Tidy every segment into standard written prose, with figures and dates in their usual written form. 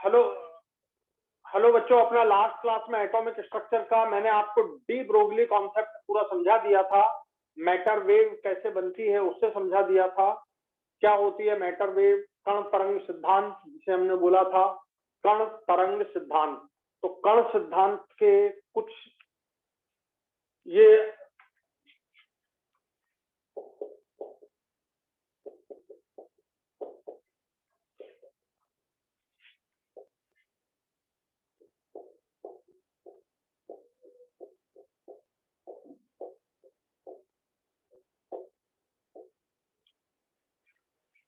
Hello hello बच्चों, अपना last class में एटॉमिक स्ट्रक्चर का मैंने आपको डी ब्रोगली कॉन्सेप्ट पूरा समझा दिया था। मैटर वेव कैसे बनती है उससे समझा दिया था। क्या होती है मैटर वेव? कण तरंग सिद्धांत, जिसे हमने बोला था कण तरंग सिद्धांत। तो कण सिद्धांत के कुछ ये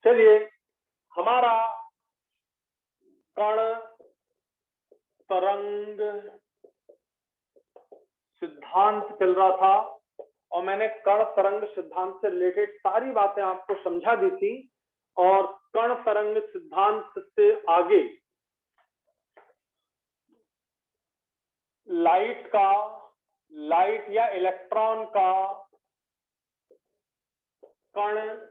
चलिए, हमारा कण तरंग सिद्धांत चल रहा था और मैंने कण तरंग सिद्धांत से रिलेटेड सारी बातें आपको समझा दी थी। और कण तरंग सिद्धांत से आगे लाइट या इलेक्ट्रॉन का कण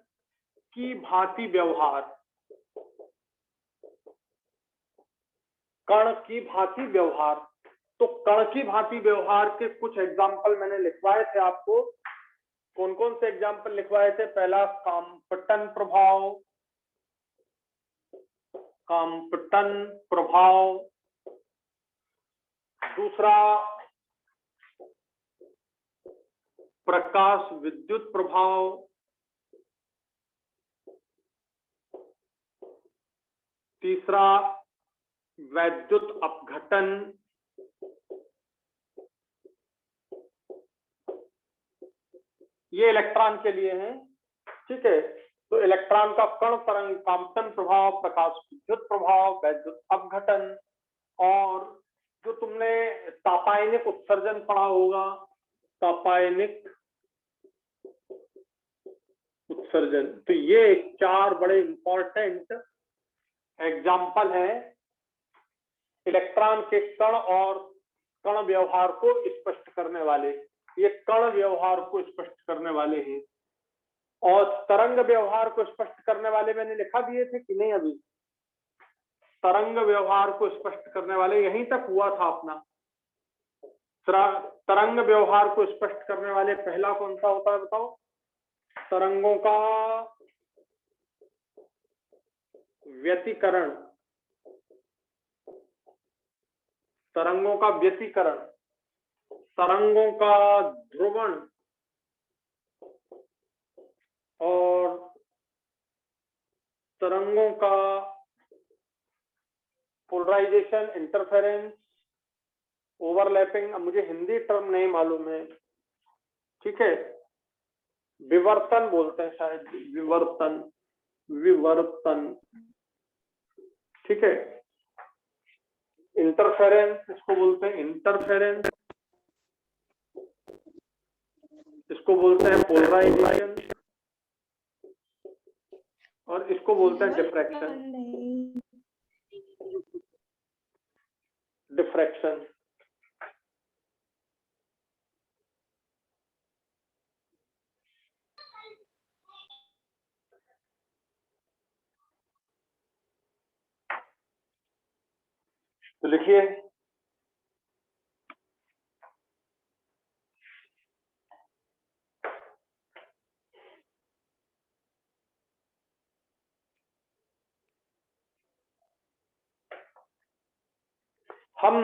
की भांति व्यवहार, कण की भांति व्यवहार। तो कण की भांति व्यवहार के कुछ एग्जाम्पल मैंने लिखवाए थे आपको। कौन कौन से एग्जाम्पल लिखवाए थे? पहला काम्पटन प्रभाव, काम्पटन प्रभाव। दूसरा प्रकाश विद्युत प्रभाव। तीसरा वैद्युत अपघटन। ये इलेक्ट्रॉन के लिए है, ठीक है। तो इलेक्ट्रॉन का कण तरंग, काम्पटन प्रभाव, प्रकाश विद्युत प्रभाव, वैद्युत अपघटन। और जो तुमने तापायनिक उत्सर्जन पढ़ा होगा, तापायनिक उत्सर्जन। तो ये चार बड़े इंपॉर्टेंट एग्जाम्पल है इलेक्ट्रॉन के कण और कण व्यवहार को स्पष्ट करने वाले। ये कण व्यवहार को स्पष्ट करने वाले हैं। और तरंग व्यवहार को स्पष्ट करने वाले मैंने लिखा दिए थे कि नहीं? अभी तरंग व्यवहार को स्पष्ट करने वाले यहीं तक हुआ था अपना। तरंग व्यवहार को स्पष्ट करने वाले पहला कौन सा होता है बताओ? तरंगों का व्यतिकरण, तरंगों का व्यतिकरण, तरंगों का ध्रुवण और तरंगों का पोलराइजेशन, इंटरफेरेंस, ओवरलैपिंग। अब मुझे हिंदी टर्म नहीं मालूम है, ठीक है। विवर्तन बोलते हैं शायद, विवर्तन, विवर्तन, ठीक है। इंटरफेरेंस इसको बोलते हैं, इंटरफेरेंस। इसको बोलते हैं पोलराइजेशन और इसको बोलते हैं डिफ्रैक्शन, डिफ्रैक्शन। तो लिखिए, हम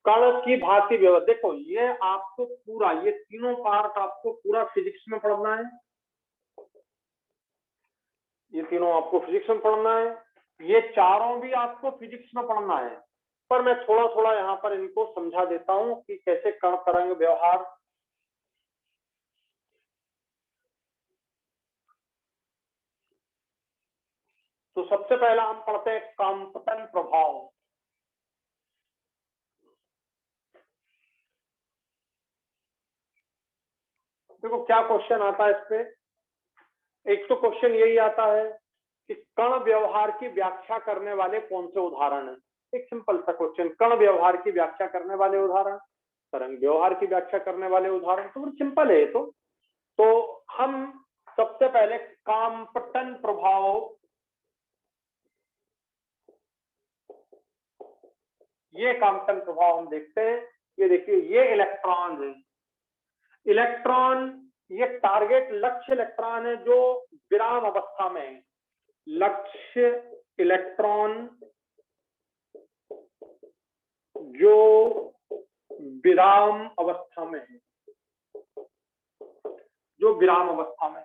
कण की भांति व्यवहार। देखो, ये आपको पूरा, ये तीनों पार्ट आपको पूरा फिजिक्स में पढ़ना है। ये तीनों आपको फिजिक्स में पढ़ना है, ये चारों भी आपको फिजिक्स में पढ़ना है। पर मैं थोड़ा थोड़ा यहाँ पर इनको समझा देता हूँ कि कैसे कण तरंग व्यवहार। तो सबसे पहला हम पढ़ते हैं काम्पटन प्रभाव। देखो क्या क्वेश्चन आता है इस पे। एक तो क्वेश्चन यही आता है कि कण व्यवहार की व्याख्या करने वाले कौन से उदाहरण हैं। एक सिंपल सा क्वेश्चन, कण व्यवहार की व्याख्या करने वाले उदाहरण, तरंग व्यवहार की व्याख्या करने वाले उदाहरण। तो सिंपल है ये तो हम सबसे पहले काम्पटन प्रभाव ये कांपटन प्रभाव हम देखते हैं। ये देखिए, ये इलेक्ट्रॉन है, इलेक्ट्रॉन ये टारगेट लक्ष्य इलेक्ट्रॉन है जो विराम अवस्था में है। लक्ष्य इलेक्ट्रॉन जो विराम अवस्था में है, जो विराम अवस्था में,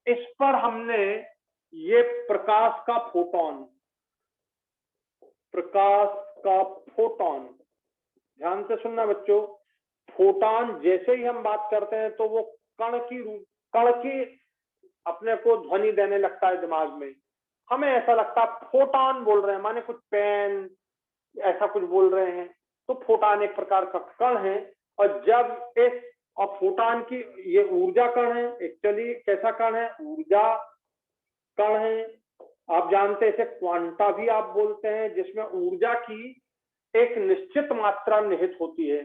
इस पर हमने ये प्रकाश का फोटोन, प्रकाश का फोटोन, ध्यान से सुनना बच्चों, फोटोन जैसे ही हम बात करते हैं तो वो कण की अपने को ध्वनि देने लगता है दिमाग में। हमें ऐसा लगता है फोटोन बोल रहे हैं, माने कुछ पेन ऐसा कुछ बोल रहे हैं। तो फोटोन एक प्रकार का कण है, और जब इस और फोटोन की ये ऊर्जा कण है, एक्चुअली कैसा कण है, ऊर्जा कण है। आप जानते हैं इसे क्वांटा भी आप बोलते हैं, जिसमें ऊर्जा की एक निश्चित मात्रा निहित होती है।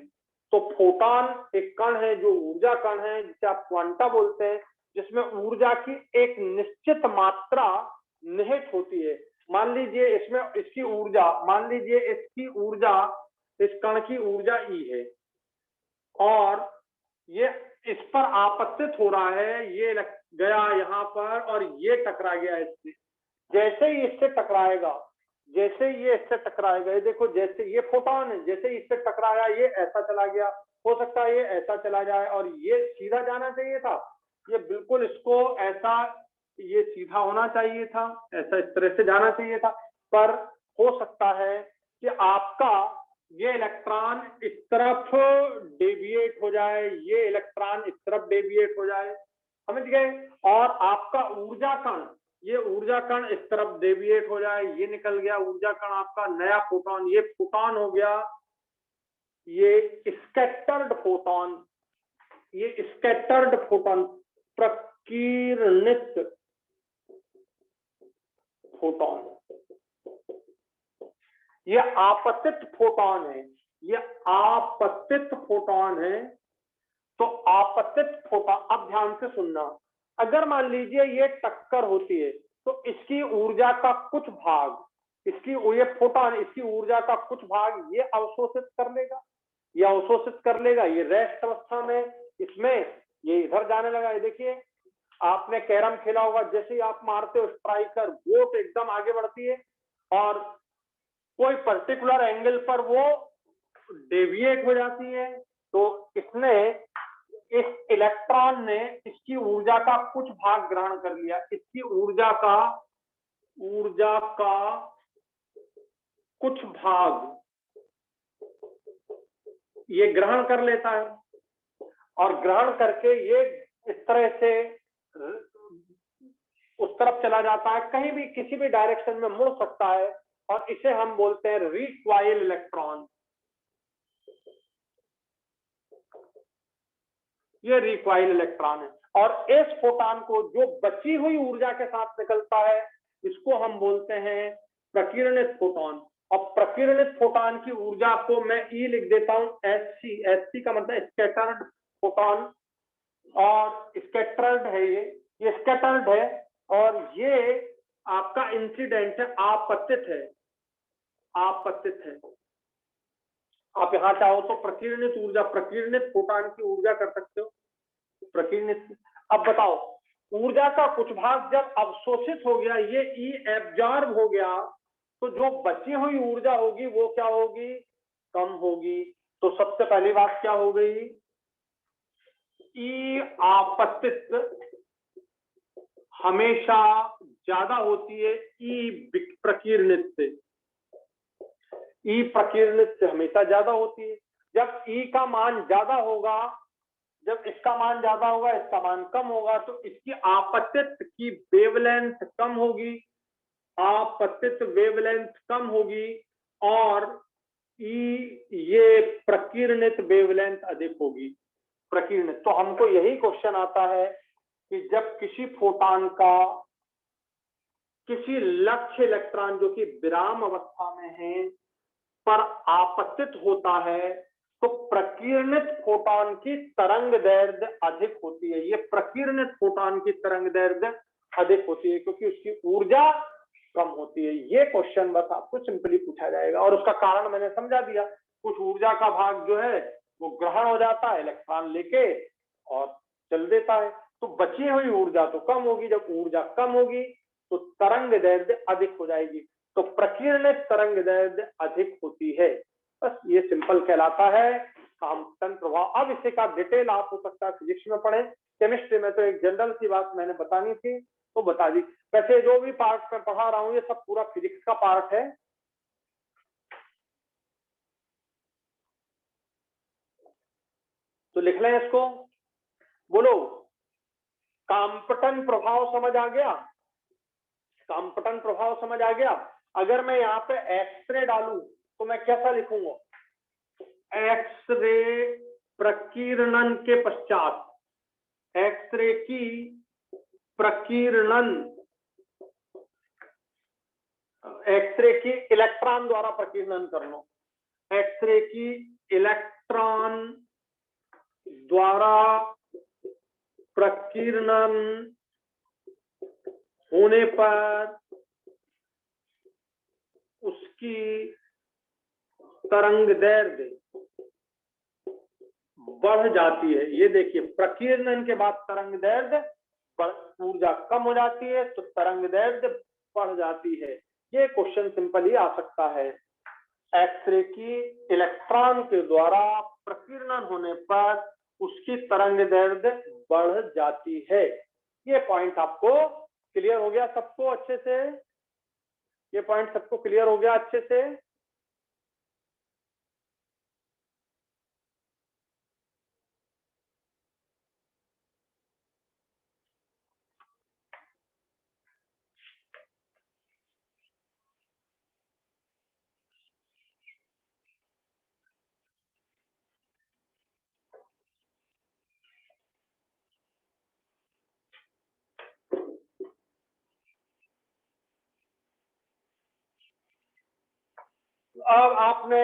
तो फोटोन एक कण है जो ऊर्जा कण है, जिसे आप क्वांटा बोलते हैं, जिसमें ऊर्जा की एक निश्चित मात्रा निहित होती है। मान लीजिए इसमें इसकी ऊर्जा, मान लीजिए इसकी ऊर्जा, इस कण की ऊर्जा E है, और ये इस पर आपतित हो रहा है, ये गया यहाँ पर और ये टकरा गया इससे। जैसे ही इससे टकराएगा, जैसे ये इससे टकराएगा, ये देखो जैसे ये फोटोन है, जैसे ही इससे टकराया ये ऐसा चला गया, हो सकता है ये ऐसा चला जाए, और ये सीधा जाना चाहिए था, ये बिल्कुल इसको ऐसा, ये सीधा होना चाहिए था, ऐसा इस तरह से जाना चाहिए था। पर हो सकता है कि आपका ये इलेक्ट्रॉन इस तरफ डेविएट हो जाए, ये इलेक्ट्रॉन इस तरफ डेविएट हो जाए, समझ गए, और आपका ऊर्जा कण, ये ऊर्जा कण इस तरफ डेविएट हो जाए, ये निकल गया ऊर्जा कण आपका नया फोटोन, ये फोटोन हो गया, ये स्कैटर्ड फोटोन, ये स्कैटर्ड फोटोन, प्रकीर्णित फोटोन, ये आपतित फोटोन है, ये आपतित फोटोन है। तो आपतित फोटोन, अब ध्यान से सुनना, अगर मान लीजिए ये टक्कर होती है तो इसकी ऊर्जा का कुछ भाग, इसकी ये फोटोन, इसकी ऊर्जा का कुछ भाग ये अवशोषित कर लेगा, ये अवशोषित कर लेगा, ये रेस्ट अवस्था में इसमें ये इधर जाने लगा। ये देखिए, आपने कैरम खेला होगा, जैसे ही आप मारते हो स्ट्राइकर, बोट एकदम आगे बढ़ती है और कोई पर्टिकुलर एंगल पर वो डेविएट हो जाती है। तो इसने, इस इलेक्ट्रॉन ने इसकी ऊर्जा का कुछ भाग ग्रहण कर लिया, इसकी ऊर्जा का कुछ भाग ये ग्रहण कर लेता है, और ग्रहण करके ये इस तरह से उस तरफ चला जाता है, कहीं भी किसी भी डायरेक्शन में मुड़ सकता है, और इसे हम बोलते हैं रिक्वाइल इलेक्ट्रॉन। ये रिक्वाइल इलेक्ट्रॉन है, और इस फोटोन को जो बची हुई ऊर्जा के साथ निकलता है, इसको हम बोलते हैं प्रकीर्णित फोटोन। और प्रकीर्णित फोटोन की ऊर्जा को मैं E लिख देता हूं, SC का मतलब स्कैटर्ड फोटोन, और स्कैटर्ड है, ये स्कैटर्ड है, और ये आपका इंसिडेंट है, आपतित है, आपतित है। आप यहां चाहो तो प्रकीर्णित ऊर्जा, प्रकीर्णित फोटोन की ऊर्जा कर सकते हो, प्रकीर्णित। अब बताओ, ऊर्जा का कुछ भाग जब अवशोषित हो गया, ये ई एब्जॉर्ब हो गया, तो जो बची हुई ऊर्जा होगी वो क्या होगी, कम होगी। तो सबसे पहली बात क्या हो गई, ई आपतित हमेशा ज्यादा होती है ई प्रकीर्णित से, ई प्रकीर्णित से हमेशा ज्यादा होती है। जब ई का मान ज्यादा होगा, जब इसका मान ज्यादा होगा, इसका मान कम होगा, तो इसकी आपतित की वेवलेंथ कम होगी, आपतित वेवलेंथ कम होगी, और ये प्रकीर्णित वेवलेंथ अधिक होगी, प्रकीर्णित। तो हमको यही क्वेश्चन आता है कि जब किसी फोटोन का किसी लक्ष्य इलेक्ट्रॉन जो कि विराम अवस्था में है पर आपतित होता है, तो प्रकीर्णित फोटोन की तरंग दैर्ध्य अधिक होती है। ये प्रकीर्णित फोटोन की तरंग दैर्ध्य अधिक होती है, क्योंकि उसकी ऊर्जा कम होती है। ये क्वेश्चन बस आपको सिंपली पूछा जाएगा और उसका कारण मैंने समझा दिया। कुछ ऊर्जा का भाग जो है वो ग्रहण हो जाता है इलेक्ट्रॉन लेके और चल देता है, तो बची हुई ऊर्जा तो कम होगी। जब ऊर्जा कम होगी तो तरंग दैर्ध्य अधिक हो जाएगी, तो प्रकीर्णित तरंग दैर्ध्य अधिक होती है। बस ये सिंपल कहलाता है काम्पटन प्रभाव। अब इसे का डिटेल आप हो सकता है फिजिक्स में पढ़े, केमिस्ट्री में तो एक जनरल सी बात मैंने बतानी थी तो बता दी। वैसे जो भी पार्ट में पढ़ा रहा हूँ ये सब पूरा फिजिक्स का पार्ट है। तो लिख लें इसको, बोलो काम्पटन प्रभाव समझ आ गया? काम्पटन प्रभाव समझ आ गया? अगर मैं यहाँ पे एक्सरे डालूं तो मैं कैसा लिखूंगा? एक्सरे प्रकीर्णन के पश्चात, एक्सरे की प्रकीर्णन, एक्सरे की इलेक्ट्रॉन द्वारा प्रकीर्णन कर लो, एक्सरे की इलेक्ट्रॉन द्वारा प्रकीर्णन होने पर उसकी तरंग दैर्ध्य बढ़ जाती है। ये देखिए प्रकीर्णन के बाद तरंग दैर्ध्य, ऊर्जा कम हो जाती है तो तरंग दैर्ध्य बढ़ जाती है। ये क्वेश्चन सिंपल ही आ सकता है। एक्सरे की इलेक्ट्रॉन के द्वारा प्रकीर्णन होने पर उसकी तरंग दैर्ध्य बढ़ जाती है। ये पॉइंट आपको क्लियर हो गया सबको अच्छे से? ये पॉइंट सबको क्लियर हो गया अच्छे से? अब आपने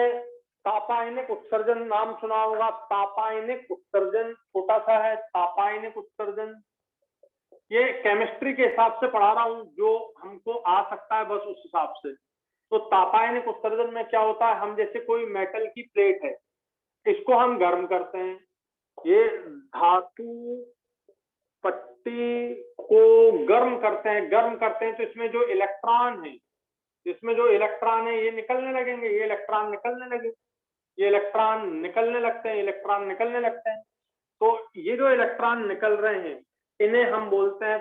तापायनिक उत्सर्जन नाम सुना होगा। तापायनिक उत्सर्जन छोटा सा है, तापायनिक उत्सर्जन ये केमिस्ट्री के हिसाब से पढ़ा रहा हूं, जो हमको आ सकता है बस उस हिसाब से। तो तापायनिक उत्सर्जन में क्या होता है, हम जैसे कोई मेटल की प्लेट है, इसको हम गर्म करते हैं, ये धातु पट्टी को गर्म करते हैं, गर्म करते हैं तो इसमें जो इलेक्ट्रॉन है, इसमें जो इलेक्ट्रॉन है ये निकलने लगेंगे, ये इलेक्ट्रॉन निकलने लगे, ये इलेक्ट्रॉन निकलने लगते हैं, इलेक्ट्रॉन निकलने लगते हैं। तो ये जो इलेक्ट्रॉन निकल रहे हैं इन्हें हम बोलते हैं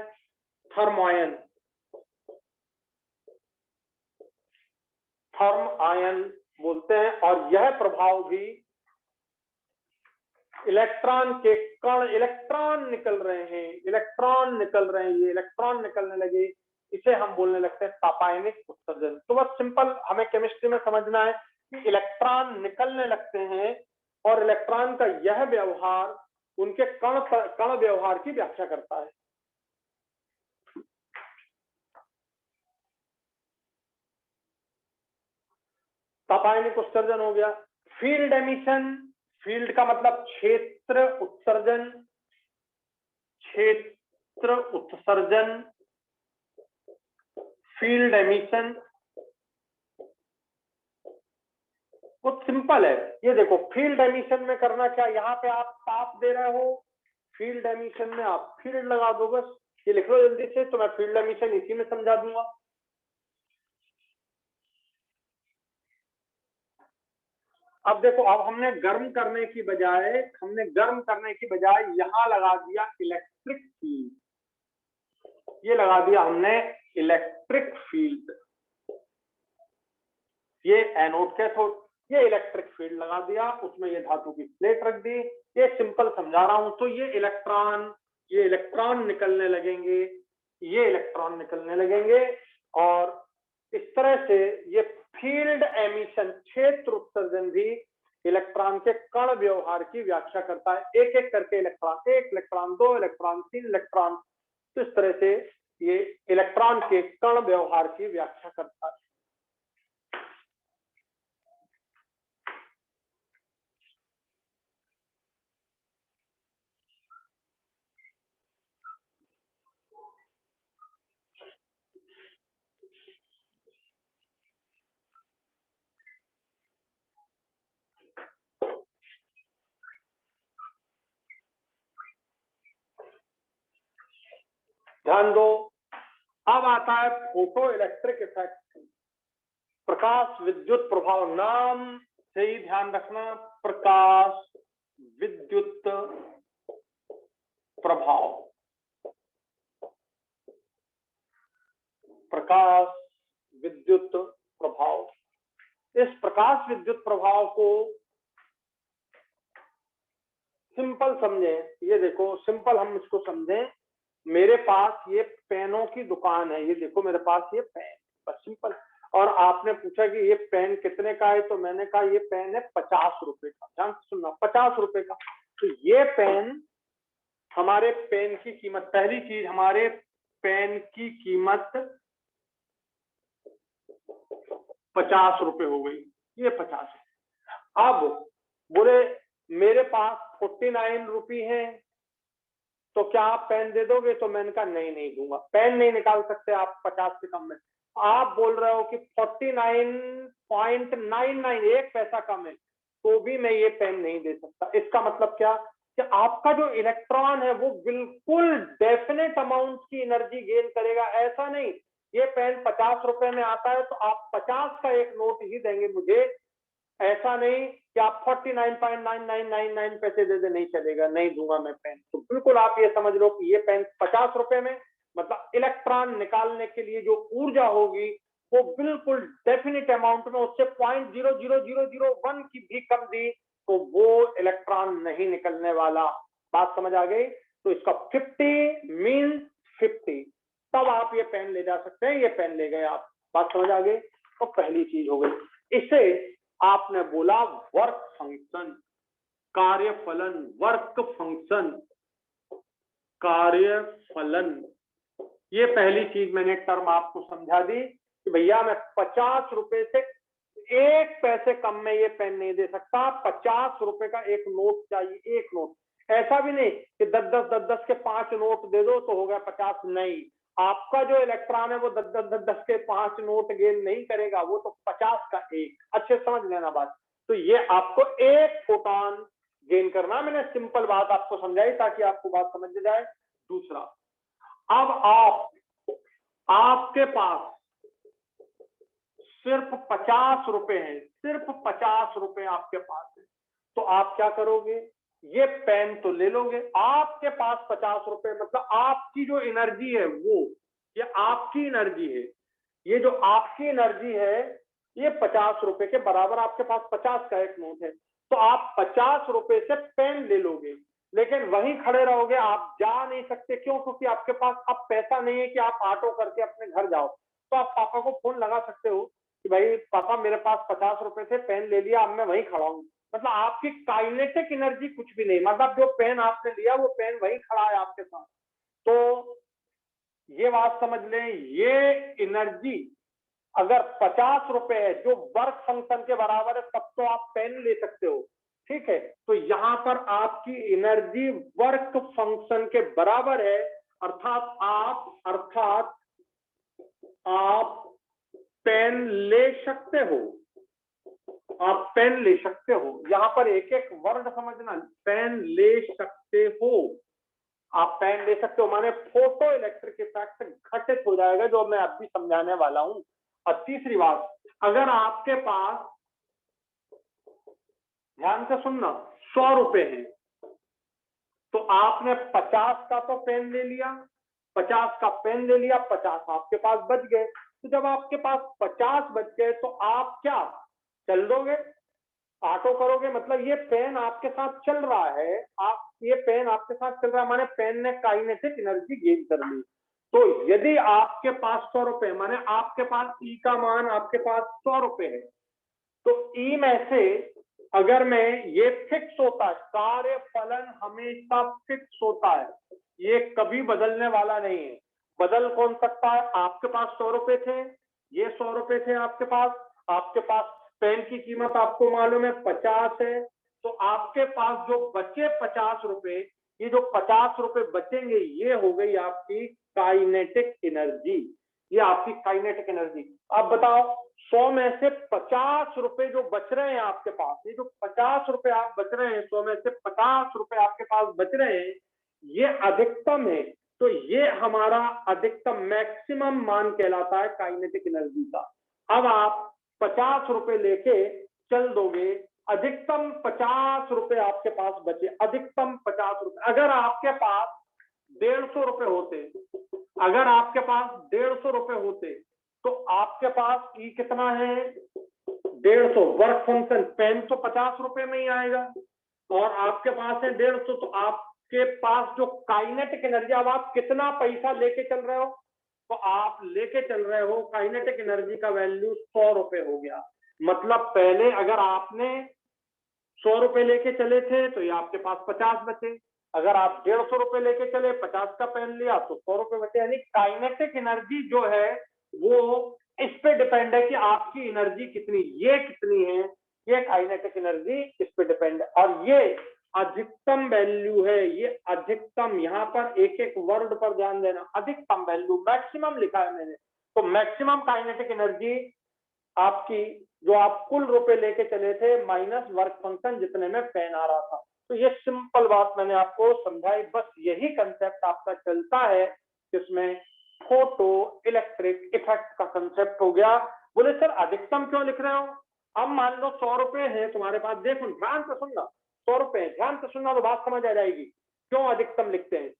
थर्म आयन, थर्म आयन बोलते हैं। और यह प्रभाव भी इलेक्ट्रॉन के कण, इलेक्ट्रॉन निकल रहे हैं, इलेक्ट्रॉन निकल रहे हैं, ये इलेक्ट्रॉन निकलने लगे, इसे हम बोलने लगते हैं तापायनिक उत्सर्जन। तो बस सिंपल हमें केमिस्ट्री में समझना है कि इलेक्ट्रॉन निकलने लगते हैं और इलेक्ट्रॉन का यह व्यवहार उनके कण व्यवहार की व्याख्या करता है। तापायनिक उत्सर्जन हो गया। फील्ड एमिशन, फील्ड का मतलब क्षेत्र उत्सर्जन, क्षेत्र उत्सर्जन, फील्ड एमिशन बहुत सिंपल है। ये देखो फील्ड एमिशन में करना क्या, यहाँ पे आप ताप दे रहे हो, फील्ड एमिशन में आप फील्ड लगा दो, बस ये लिख लो जल्दी से, तो मैं फील्ड एमिशन इसी में समझा दूंगा। अब देखो, अब हमने गर्म करने की बजाय, यहां लगा दिया इलेक्ट्रिक फील्ड, ये लगा दिया हमने इलेक्ट्रिक फील्ड, ये एनोड कैथोड, ये इलेक्ट्रिक फील्ड लगा दिया, उसमें ये धातु की प्लेट रख दी। ये सिंपल समझा रहा हूं। तो ये इलेक्ट्रॉन निकलने लगेंगे, ये इलेक्ट्रॉन निकलने लगेंगे और इस तरह से ये फील्ड एमिशन, क्षेत्र उत्सर्जन भी इलेक्ट्रॉन के कण व्यवहार की व्याख्या करता है। एक एक करके इलेक्ट्रॉन, एक इलेक्ट्रॉन, दो इलेक्ट्रॉन, तीन इलेक्ट्रॉन, तो इस तरह से ये इलेक्ट्रॉन के कण व्यवहार की व्याख्या करता है। ध्यान दो। अब आता है फोटो इलेक्ट्रिक इफेक्ट, प्रकाश विद्युत प्रभाव। नाम से ही ध्यान रखना, प्रकाश विद्युत प्रभाव। प्रकाश विद्युत प्रभाव। इस प्रकाश विद्युत प्रभाव को सिंपल समझें। ये देखो, सिंपल हम इसको समझें। मेरे पास ये पेनों की दुकान है, ये देखो मेरे पास ये पेन, बस सिंपल। और आपने पूछा कि ये पेन कितने का है, तो मैंने कहा ये पेन है 50 रुपए का। ध्यान से सुनना, 50 रुपए का। तो ये पेन, हमारे पेन की कीमत, पहली चीज हमारे पेन की कीमत 50 रुपए हो गई, ये 50। अब बोले मेरे पास 49 रुपए है, तो क्या आप पेन दे दोगे? तो मैंने कहा नहीं, नहीं दूंगा, पेन नहीं निकाल सकते आप 50 से कम में। आप बोल रहे हो कि 49.99, 1 पैसा कम है, तो भी मैं ये पेन नहीं दे सकता। इसका मतलब क्या कि आपका जो इलेक्ट्रॉन है वो बिल्कुल डेफिनेट अमाउंट की एनर्जी गेन करेगा। ऐसा नहीं ये पेन 50 रुपए में आता है तो आप 50 का एक नोट ही देंगे मुझे, ऐसा नहीं कि आप 49.9999 पैसे दे दे, नहीं चलेगा, नहीं दूंगा मैं पेन। तो बिल्कुल आप ये समझ लो कि ये पेन 50 रुपए में, मतलब इलेक्ट्रॉन निकालने के लिए जो ऊर्जा होगी वो बिल्कुल डेफिनेट अमाउंट में, उससे 0.00001 की भी कम दी तो वो इलेक्ट्रॉन नहीं निकलने वाला। बात समझ आ गई? तो इसका 50 मीन्स 50, तब आप ये पेन ले जा सकते हैं। ये पेन ले गए आप, बात समझ आ गई? तो पहली चीज हो गई। इससे आपने बोला वर्क फंक्शन, कार्यफलन, वर्क फंक्शन, कार्यफलन। ये पहली चीज मैंने टर्म आपको समझा दी कि भैया मैं 50 रुपए से 1 पैसे कम में ये पेन नहीं दे सकता, 50 रुपए का एक नोट चाहिए, एक नोट। ऐसा भी नहीं कि 10-10 के 5 नोट दे दो तो हो गया 50, नहीं। आपका जो इलेक्ट्रॉन है वो 10-10 के 5 नोट गेन नहीं करेगा, वो तो 50 का एक। अच्छे समझ लेना बात। तो ये आपको एक फोटोन गेन करना, मैंने सिंपल बात आपको समझाई ताकि आपको बात समझ जाए। दूसरा, अब आपके पास सिर्फ 50 रुपए हैं, सिर्फ 50 रुपए आपके पास है, तो आप क्या करोगे? ये पेन तो ले लोगे। आपके पास 50 रुपए, मतलब आपकी जो एनर्जी है वो, ये आपकी एनर्जी है, ये जो आपकी एनर्जी है ये 50 रुपए के बराबर, आपके पास 50 का एक नोट है, तो आप 50 रुपए से पेन ले लोगे, लेकिन वहीं खड़े रहोगे, आप जा नहीं सकते। क्यों? क्योंकि आपके पास अब पैसा नहीं है कि आप ऑटो करके अपने घर जाओ। तो आप पापा को फोन लगा सकते हो कि भाई पापा मेरे पास 50 रुपए थे, पेन ले लिया, अब मैं वहीं खड़ा हूं। मतलब आपकी काइनेटिक एनर्जी कुछ भी नहीं, मतलब जो पेन आपने लिया वो पेन वहीं खड़ा है आपके साथ। तो ये बात समझ लें, ये एनर्जी अगर 50 रुपए है जो वर्क फंक्शन के बराबर है, तब तो आप पेन ले सकते हो, ठीक है। तो यहां पर आपकी एनर्जी वर्क फंक्शन के बराबर है, अर्थात आप पेन ले सकते हो, आप पेन ले सकते हो। यहां पर एक एक वर्ड समझना, पेन ले सकते हो, आप पेन ले सकते हो, माने फोटो इलेक्ट्रिक इफेक्ट घटित हो जाएगा, जो मैं अभी समझाने वाला हूं। और तीसरी बात, अगर आपके पास, ध्यान से सुनना, 100 रुपए हैं, तो आपने 50 का तो पेन ले लिया, 50 का पेन ले लिया, 50 आपके पास बच गए। तो जब आपके पास 50 बच गए तो आप क्या चल दोगे, ऑटो करोगे? मतलब ये पेन आपके साथ चल रहा है, आप, ये पेन आपके साथ चल रहा है, माने पेन ने काइनेटिक एनर्जी गेन कर ली। तो यदि आपके पास 100 रुपए, माने आपके पास ई का मान आपके पास 100 रुपए है, तो ई में से अगर मैं, ये फिक्स होता है, कार्य फलन हमेशा फिक्स होता है, ये कभी बदलने वाला नहीं है। बदल कौन सकता है? आपके पास 100 रुपए थे, ये 100 रुपए थे आपके पास पेन की कीमत आपको मालूम है 50 है, तो आपके पास जो बचे 50 रुपए, ये जो 50 रुपए बचेंगे, ये हो गई आपकी काइनेटिक एनर्जी, ये आपकी काइनेटिक एनर्जी। अब बताओ, 100 में से 50 रुपए जो बच रहे हैं आपके पास, ये जो 50 रुपए आप बच रहे हैं, 100 में से 50 रुपए आपके पास बच रहे हैं, ये अधिकतम है। तो ये हमारा अधिकतम मैक्सिमम मान कहलाता है काइनेटिक एनर्जी का। अब आप 50 रुपए लेके चल दोगे, अधिकतम 50 रुपए आपके पास बचे, अधिकतम 50 रुपए। अगर आपके पास 150 रुपए होते, अगर आपके पास 150 रुपए होते तो आपके पास ई कितना है, 150। वर्क फंक्शन पेन तो 50 रुपए में ही आएगा, और आपके पास है 150, तो आपके पास जो काइनेटिक एनर्जी, अब आप कितना पैसा लेके चल रहे हो, तो आप लेके चल रहे हो काइनेटिक एनर्जी का वैल्यू 100 रुपए हो गया। मतलब पहले अगर आपने 100 रुपए लेके चले थे तो ये आपके पास 50 बचे, अगर आप 150 रुपए लेके चले, 50 का पेन लिया तो 100 रुपए बचे। यानी काइनेटिक एनर्जी जो है वो इस पे डिपेंड है कि आपकी एनर्जी कितनी, ये कितनी है, ये काइनेटिक एनर्जी इस पे डिपेंड है। और ये अधिकतम वैल्यू है, ये अधिकतम, यहाँ पर एक एक वर्ड पर ध्यान देना, अधिकतम वैल्यू, मैक्सिमम लिखा है मैंने, तो मैक्सिमम काइनेटिक एनर्जी आपकी जो आप कुल रुपए लेके चले थे माइनस वर्क फंक्शन जितने में पेन आ रहा था। तो ये सिंपल बात मैंने आपको समझाई, बस यही कंसेप्ट आपका चलता है जिसमें फोटो इलेक्ट्रिक इफेक्ट का कंसेप्ट हो गया। बोले सर अधिकतम क्यों लिख रहे हो? अब मान लो 100 रुपए है तुम्हारे पास, देखो ध्यान से सुनना, 100 रुपए ध्यान से सुनना तो बात समझ आ जाएगी क्यों अधिकतम लिखते हैं।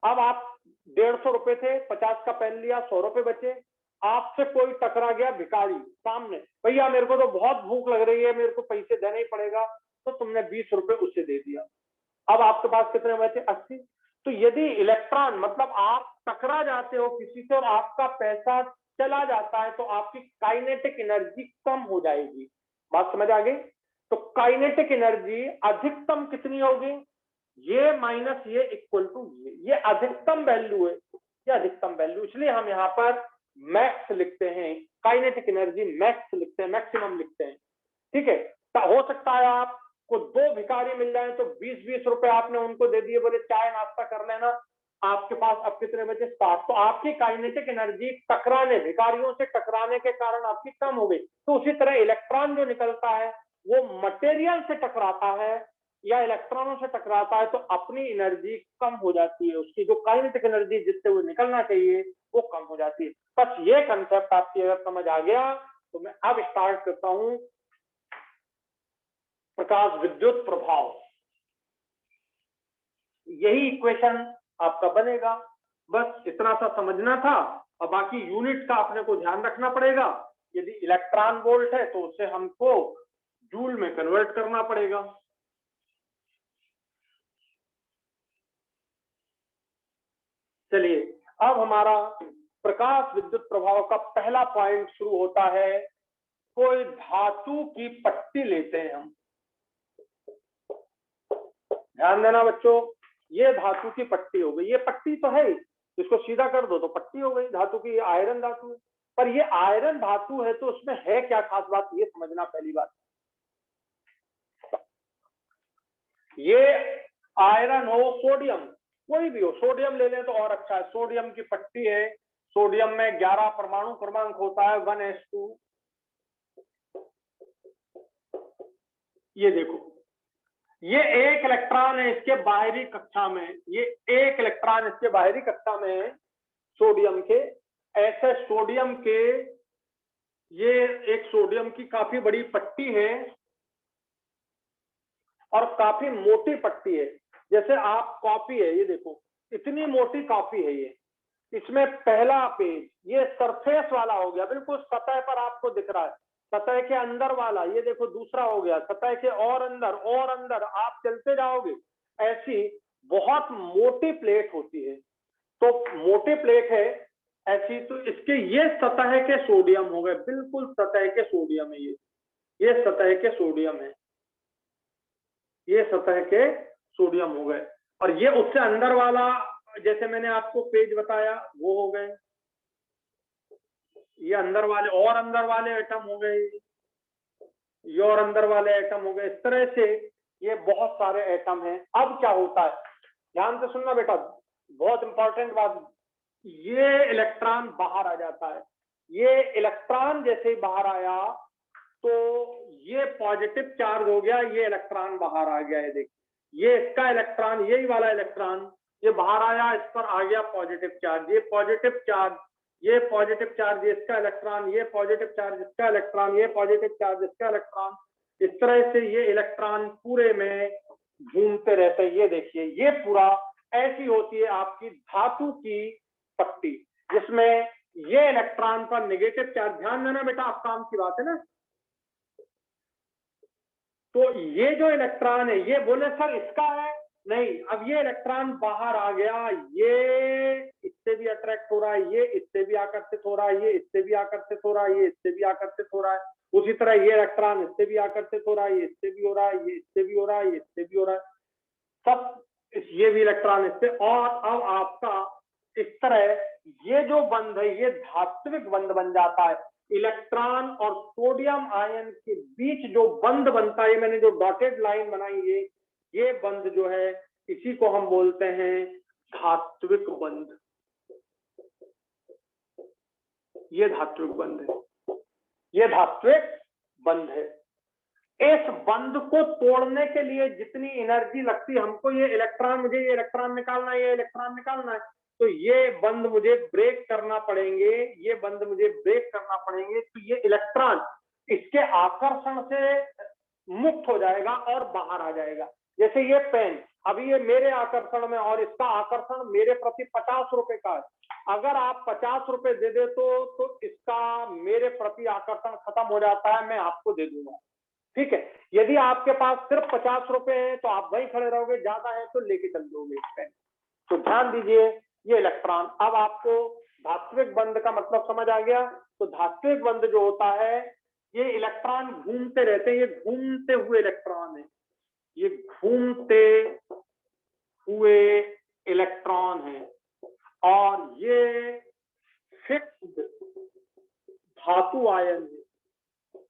अब आप 150 रुपए थे, 50 का पेन लिया, 100 रुपए बचे। आपसे कोई टकरा गया भिखारी सामने, भैया मेरे को तो बहुत भूख लग रही है, मेरे को पैसे देना ही पड़ेगा, तो तुमने 20 रुपए उसे दे दिया। अब आपके पास कितने बचे? 80। तो यदि इलेक्ट्रॉन, मतलब आप टकरा जाते हो किसी से और आपका पैसा चला जाता है, तो आपकी काइनेटिक एनर्जी कम हो जाएगी। बात समझ आ गई? तो काइनेटिक एनर्जी अधिकतम कितनी होगी? ये माइनस ये इक्वल टू ये अधिकतम वैल्यू है, ये अधिकतम वैल्यू, इसलिए हम यहाँ पर मैक्स लिखते हैं, काइनेटिक एनर्जी मैक्स लिखते हैं, मैक्सिमम लिखते हैं। ठीक है, तो हो सकता है आपको 2 भिखारी मिल जाए तो 20-20 रुपए आपने उनको दे दिए, बोले चाय नाश्ता कर लेना, आपके पास अब कितने बचे? 60। तो आपकी काइनेटिक एनर्जी टकराने, भिखारियों से टकराने के कारण आपकी कम हो गई। तो उसी तरह इलेक्ट्रॉन जो निकलता है वो मटेरियल से टकराता है या इलेक्ट्रॉनों से टकराता है तो अपनी एनर्जी कम हो जाती है, उसकी जो काइनेटिक एनर्जी जिससे वो निकलना चाहिए वो कम हो जाती है। बस ये कंसेप्ट आपकी अगर समझ आ गया तो मैं अब स्टार्ट करता हूं प्रकाश विद्युत प्रभाव। यही इक्वेशन आपका बनेगा, बस इतना सा समझना था। और बाकी यूनिट का अपने को ध्यान रखना पड़ेगा, यदि इलेक्ट्रॉन वोल्ट है तो उसे हमको जूल में कन्वर्ट करना पड़ेगा। चलिए अब हमारा प्रकाश विद्युत प्रभाव का पहला पॉइंट शुरू होता है। कोई धातु की पट्टी लेते हैं हम, ध्यान देना बच्चों, ये धातु की पट्टी हो गई, ये पट्टी तो है, इसको सीधा कर दो तो पट्टी हो गई धातु की, आयरन धातु है। पर ये आयरन धातु है तो उसमें है क्या खास बात, ये समझना पहली बात। ये आयरन हो, सोडियम, कोई भी हो, सोडियम ले लें तो और अच्छा है, सोडियम की पट्टी है, सोडियम में 11 परमाणु क्रमांक होता है 1s2। ये देखो, ये एक इलेक्ट्रॉन है इसके बाहरी कक्षा में, ये एक इलेक्ट्रॉन इसके बाहरी कक्षा में है सोडियम के। ऐसे सोडियम के, ये एक सोडियम की काफी बड़ी पट्टी है और काफी मोटी पट्टी है। जैसे आप कॉपी है, ये देखो इतनी मोटी कॉपी है ये, इसमें पहला पेज ये सरफेस वाला हो गया, बिल्कुल सतह पर आपको दिख रहा है, सतह के अंदर वाला ये देखो दूसरा हो गया, सतह के और अंदर आप चलते जाओगे, ऐसी बहुत मोटी प्लेट होती है। तो मोटी प्लेट है ऐसी, तो इसके ये सतह के सोडियम हो गए, बिल्कुल सतह के सोडियम है ये सतह के सोडियम है, ये सतह के सोडियम हो गए। और ये उससे अंदर वाला, जैसे मैंने आपको पेज बताया वो हो गए, ये अंदर वाले एटम हो गए, ये और अंदर वाले एटम हो गए। इस तरह से ये बहुत सारे एटम हैं। अब क्या होता है, ध्यान से सुनना बेटा, बहुत इंपॉर्टेंट बात, ये इलेक्ट्रॉन बाहर आ जाता है, ये इलेक्ट्रॉन जैसे ही बाहर आया तो ये पॉजिटिव चार्ज हो गया, ये इलेक्ट्रॉन बाहर आ गया है, देखिए ये इसका इलेक्ट्रॉन, यही वाला इलेक्ट्रॉन ये बाहर आया, इस पर आ गया पॉजिटिव चार्ज, ये पॉजिटिव चार्ज, ये पॉजिटिव चार्ज इसका इलेक्ट्रॉन, ये पॉजिटिव चार्ज इसका इलेक्ट्रॉन, ये पॉजिटिव चार्ज इसका इलेक्ट्रॉन। इस तरह से ये इलेक्ट्रॉन पूरे में घूमते रहते हैं। ये देखिए, ये पूरा ऐसी होती है आपकी धातु की पट्टी, जिसमें ये इलेक्ट्रॉन पर नेगेटिव चार्ज, ध्यान देना बेटा, आप काम की बात है ना। तो ये जो इलेक्ट्रॉन है, ये बोले सर इसका है, नहीं, अब ये इलेक्ट्रॉन बाहर आ गया, ये इससे भी अट्रैक्ट हो रहा है, ये इससे भी आकर्षित हो रहा है, ये इससे भी आकर्षित हो रहा है, ये इससे भी आकर्षित हो रहा है। उसी तरह ये इलेक्ट्रॉन इससे भी आकर्षित हो रहा है, ये इससे भी हो रहा है, ये इससे भी हो रहा है, ये इससे भी हो रहा है, सब ये भी इलेक्ट्रॉन इससे। और अब आपका इस तरह ये जो बंध है, ये धात्विक बंध बन जाता है। इलेक्ट्रॉन और सोडियम आयन के बीच जो बंध बनता है, मैंने जो डॉटेड लाइन बनाई है, ये बंध जो है, इसी को हम बोलते हैं धात्विक बंध। ये धात्विक बंध है, ये धात्विक बंध है। इस बंध को तोड़ने के लिए जितनी एनर्जी लगती है हमको, ये इलेक्ट्रॉन, मुझे ये इलेक्ट्रॉन निकालना है, ये इलेक्ट्रॉन निकालना है, तो ये बंध मुझे ब्रेक करना पड़ेंगे, ये बंध मुझे ब्रेक करना पड़ेंगे। तो ये इलेक्ट्रॉन इसके आकर्षण से मुक्त हो जाएगा और बाहर आ जाएगा। जैसे ये पेन, अभी ये मेरे आकर्षण में और इसका आकर्षण मेरे प्रति 50 रुपए का है। अगर आप 50 रुपए दे दे तो इसका मेरे प्रति आकर्षण खत्म हो जाता है, मैं आपको दे दूंगा, ठीक है। यदि आपके पास सिर्फ 50 रुपए है तो आप वहीं खड़े रहोगे, ज्यादा है तो लेके चल दोगे पेन। तो ध्यान दीजिए, ये इलेक्ट्रॉन, अब आपको धात्विक बंध का मतलब समझ आ गया। तो धात्विक बंध जो होता है, ये इलेक्ट्रॉन घूमते रहते हैं, ये घूमते हुए इलेक्ट्रॉन है, ये घूमते हुए इलेक्ट्रॉन है, और ये फिक्स्ड धातु आयन है,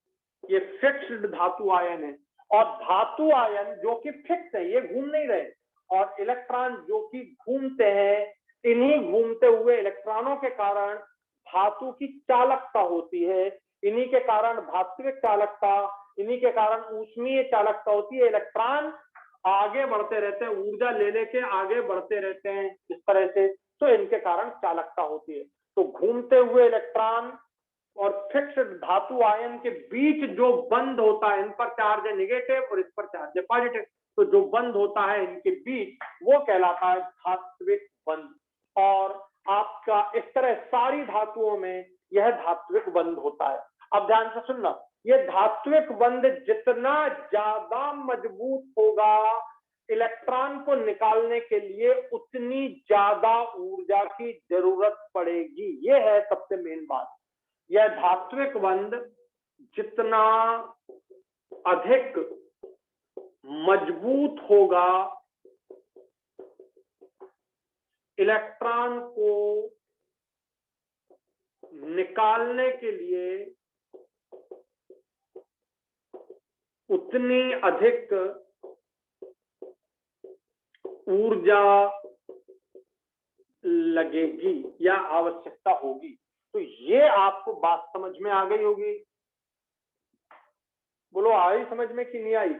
ये फिक्स्ड धातु आयन है। और धातु आयन जो कि फिक्स है, ये घूम नहीं रहे, और इलेक्ट्रॉन जो कि घूमते हैं, इन्हीं घूमते हुए इलेक्ट्रॉनों के कारण धातु की चालकता होती है, इन्हीं के कारण धात्विक चालकता, इन्हीं के कारण ऊष्मीय चालकता होती है। इलेक्ट्रॉन आगे बढ़ते रहते हैं, ऊर्जा ले लेके आगे बढ़ते रहते हैं इस तरह से, तो इनके कारण चालकता होती है। तो घूमते हुए इलेक्ट्रॉन और फिक्स्ड धातु आयन के बीच जो बंध होता है, इन पर चार्ज है नेगेटिव और इस पर चार्ज है पॉजिटिव, तो जो बंध होता है इनके बीच, वो कहलाता है धात्विक बंध। और आपका इस तरह सारी धातुओं में यह धात्विक बंध होता है। अब ध्यान से सुनना, ये धात्विक बंध जितना ज्यादा मजबूत होगा, इलेक्ट्रॉन को निकालने के लिए उतनी ज्यादा ऊर्जा की जरूरत पड़ेगी। ये है सबसे मेन बात। यह धात्विक बंध जितना अधिक मजबूत होगा, इलेक्ट्रॉन को निकालने के लिए उतनी अधिक ऊर्जा लगेगी या आवश्यकता होगी। तो ये आपको बात समझ में आ गई होगी, बोलो आई समझ में कि नहीं आई?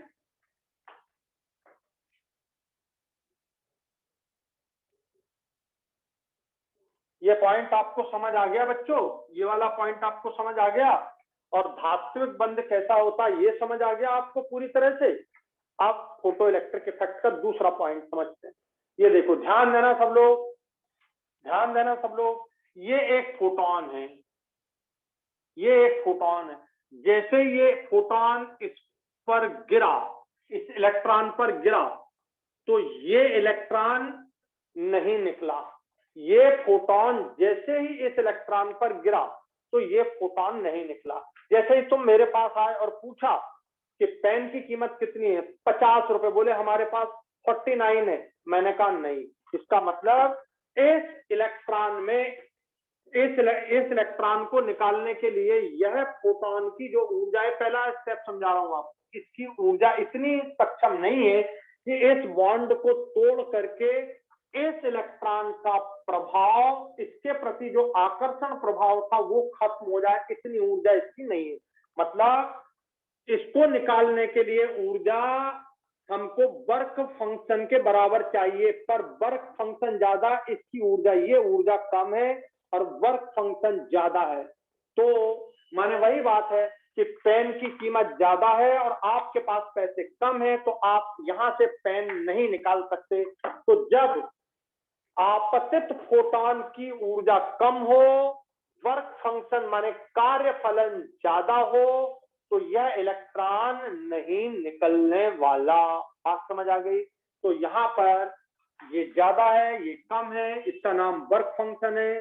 ये पॉइंट आपको समझ आ गया बच्चों? ये वाला पॉइंट आपको समझ आ गया? और धात्विक बंध कैसा होता है ये समझ आ गया आपको पूरी तरह से? आप फोटो इलेक्ट्रिक इफेक्ट का दूसरा पॉइंट समझते हैं। ये देखो, ध्यान देना सब लोग, ध्यान देना सब लोग। ये एक फोटोन है, ये एक फोटोन है। जैसे ये फोटोन इस पर गिरा, इस इलेक्ट्रॉन पर गिरा, तो ये इलेक्ट्रॉन नहीं निकला। ये फोटोन जैसे ही इस इलेक्ट्रॉन पर गिरा तो ये फोटोन नहीं निकला। जैसे ही तुम मेरे पास आए और पूछा कि पेन की कीमत कितनी है, 50 रुपए, बोले हमारे पास 49 है, मैंने कहा नहीं, इसका मतलब इस इलेक्ट्रॉन में, इस इलेक्ट्रॉन को निकालने के लिए यह फोटोन की जो ऊर्जा है, पहला स्टेप समझा रहा हूं आपको, इसकी ऊर्जा इतनी सक्षम नहीं है कि इस बॉन्ड को तोड़ करके इस इलेक्ट्रॉन का प्रभाव, इसके प्रति जो आकर्षण प्रभाव था वो खत्म हो जाए, इतनी ऊर्जा इसकी नहीं है। मतलब इसको निकालने के लिए ऊर्जा हमको वर्क फंक्शन के बराबर चाहिए, पर वर्क फंक्शन ज्यादा, इसकी ऊर्जा, ये ऊर्जा कम है और वर्क फंक्शन ज्यादा है। तो माने वही बात है कि पेन की कीमत ज्यादा है और आपके पास पैसे कम है, तो आप यहां से पेन नहीं निकाल सकते। तो जब आपतित फोटोन की ऊर्जा कम हो, वर्क फंक्शन माने कार्य फलन ज्यादा हो, तो यह इलेक्ट्रॉन नहीं निकलने वाला। बात समझ आ गई? तो यहां पर ये ज्यादा है, ये कम है, इसका नाम वर्क फंक्शन है,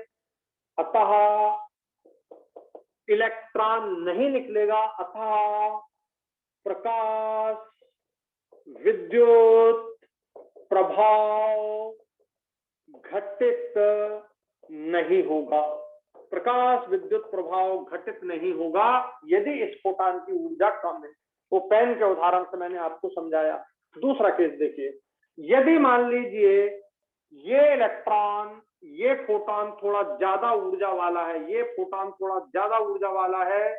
अतः इलेक्ट्रॉन नहीं निकलेगा। अतः प्रकाश विद्युत प्रभाव घटित नहीं होगा। प्रकाश विद्युत प्रभाव घटित नहीं होगा यदि इस फोटॉन की ऊर्जा कम है। वो पेन के उदाहरण से मैंने आपको समझाया। दूसरा केस देखिए, यदि मान लीजिए ये इलेक्ट्रॉन, ये फोटॉन थोड़ा ज्यादा ऊर्जा वाला है, ये फोटॉन थोड़ा ज्यादा ऊर्जा वाला है,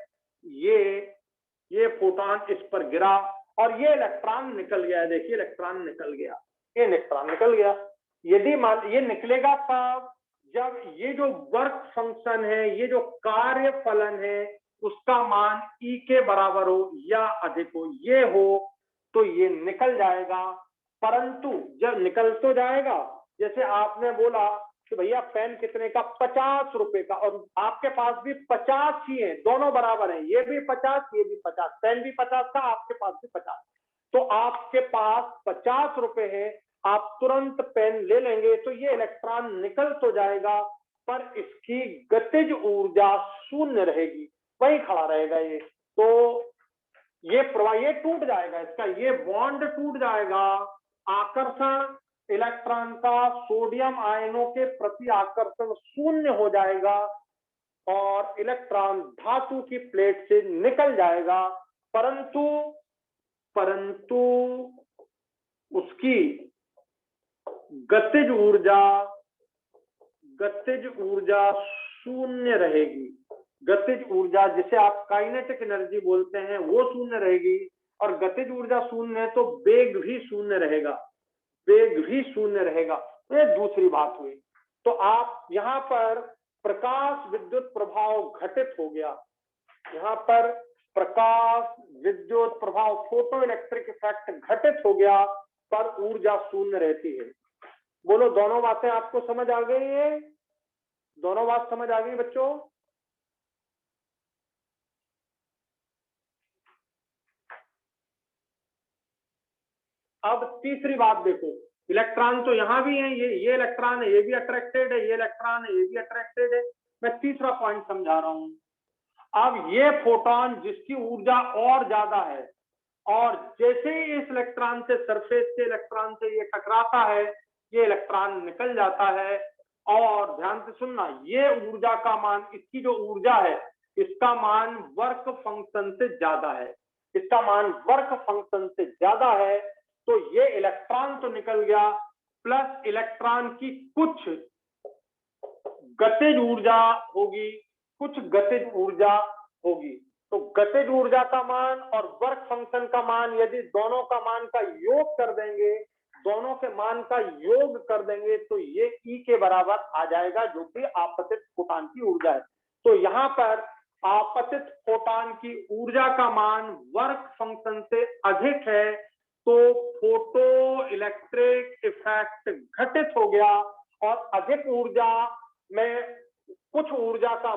ये फोटॉन इस पर गिरा और ये इलेक्ट्रॉन निकल गया। देखिए इलेक्ट्रॉन निकल गया, ये इलेक्ट्रॉन निकल गया। यदि मान ये निकलेगा तब जब ये जो वर्क फंक्शन है, ये जो कार्य फलन है, उसका मान ई के बराबर हो या अधिक हो, ये हो तो ये निकल जाएगा। परंतु जब निकल तो जाएगा, जैसे आपने बोला कि भैया पेन कितने का, 50 रुपए का, और आपके पास भी 50 ही है, दोनों बराबर हैं, ये भी 50 ये भी 50, पेन भी 50 का, आपके पास भी 50। तो आपके पास 50 रुपए है, आप तुरंत पेन ले लेंगे तो ये इलेक्ट्रॉन निकल तो जाएगा, पर इसकी गतिज ऊर्जा शून्य रहेगी, वही खड़ा रहेगा ये। तो ये प्रवाह, ये टूट जाएगा, इसका ये बॉन्ड टूट जाएगा। आकर्षण इलेक्ट्रॉन का सोडियम आयनों के प्रति आकर्षण शून्य हो जाएगा और इलेक्ट्रॉन धातु की प्लेट से निकल जाएगा। परंतु उसकी गतिज ऊर्जा शून्य रहेगी। गतिज ऊर्जा जिसे आप काइनेटिक एनर्जी बोलते हैं, वो शून्य रहेगी। और गतिज ऊर्जा शून्य है तो वेग भी शून्य रहेगा, वेग भी शून्य रहेगा। ये दूसरी बात हुई। तो आप यहां पर प्रकाश विद्युत प्रभाव घटित हो गया, यहां पर प्रकाश विद्युत प्रभाव फोटो इलेक्ट्रिक इफेक्ट घटित हो गया, पर ऊर्जा शून्य रहती है। बोलो दोनों बातें आपको समझ आ गई है? दोनों बात समझ आ गई बच्चों? अब तीसरी बात देखो, इलेक्ट्रॉन तो यहां भी है, ये इलेक्ट्रॉन है, ये भी अट्रैक्टेड है, ये इलेक्ट्रॉन है, ये भी अट्रैक्टेड है। मैं तीसरा पॉइंट समझा रहा हूं। अब ये फोटोन जिसकी ऊर्जा और ज्यादा है, और जैसे ही इस इलेक्ट्रॉन से, सरफेस के इलेक्ट्रॉन से ये टकराता है, ये इलेक्ट्रॉन निकल जाता है। और ध्यान से सुनना, ये ऊर्जा का मान, इसकी जो ऊर्जा है, इसका मान वर्क फंक्शन से ज्यादा है, इसका मान वर्क फंक्शन से ज्यादा है। तो ये इलेक्ट्रॉन तो निकल गया, प्लस इलेक्ट्रॉन की कुछ गतिज ऊर्जा होगी, कुछ गतिज ऊर्जा होगी। तो गतिज ऊर्जा का मान और वर्क फंक्शन का मान, यदि दोनों का मान का योग कर देंगे, दोनों के मान का योग कर देंगे, तो ये ई के बराबर आ जाएगा, जो कि आपतित फोटॉन की ऊर्जा है। तो यहां पर आपतित फोटॉन की ऊर्जा का मान वर्क फंक्शन से अधिक है, तो फोटो इलेक्ट्रिक इफेक्ट घटित हो गया और अधिक ऊर्जा में कुछ ऊर्जा का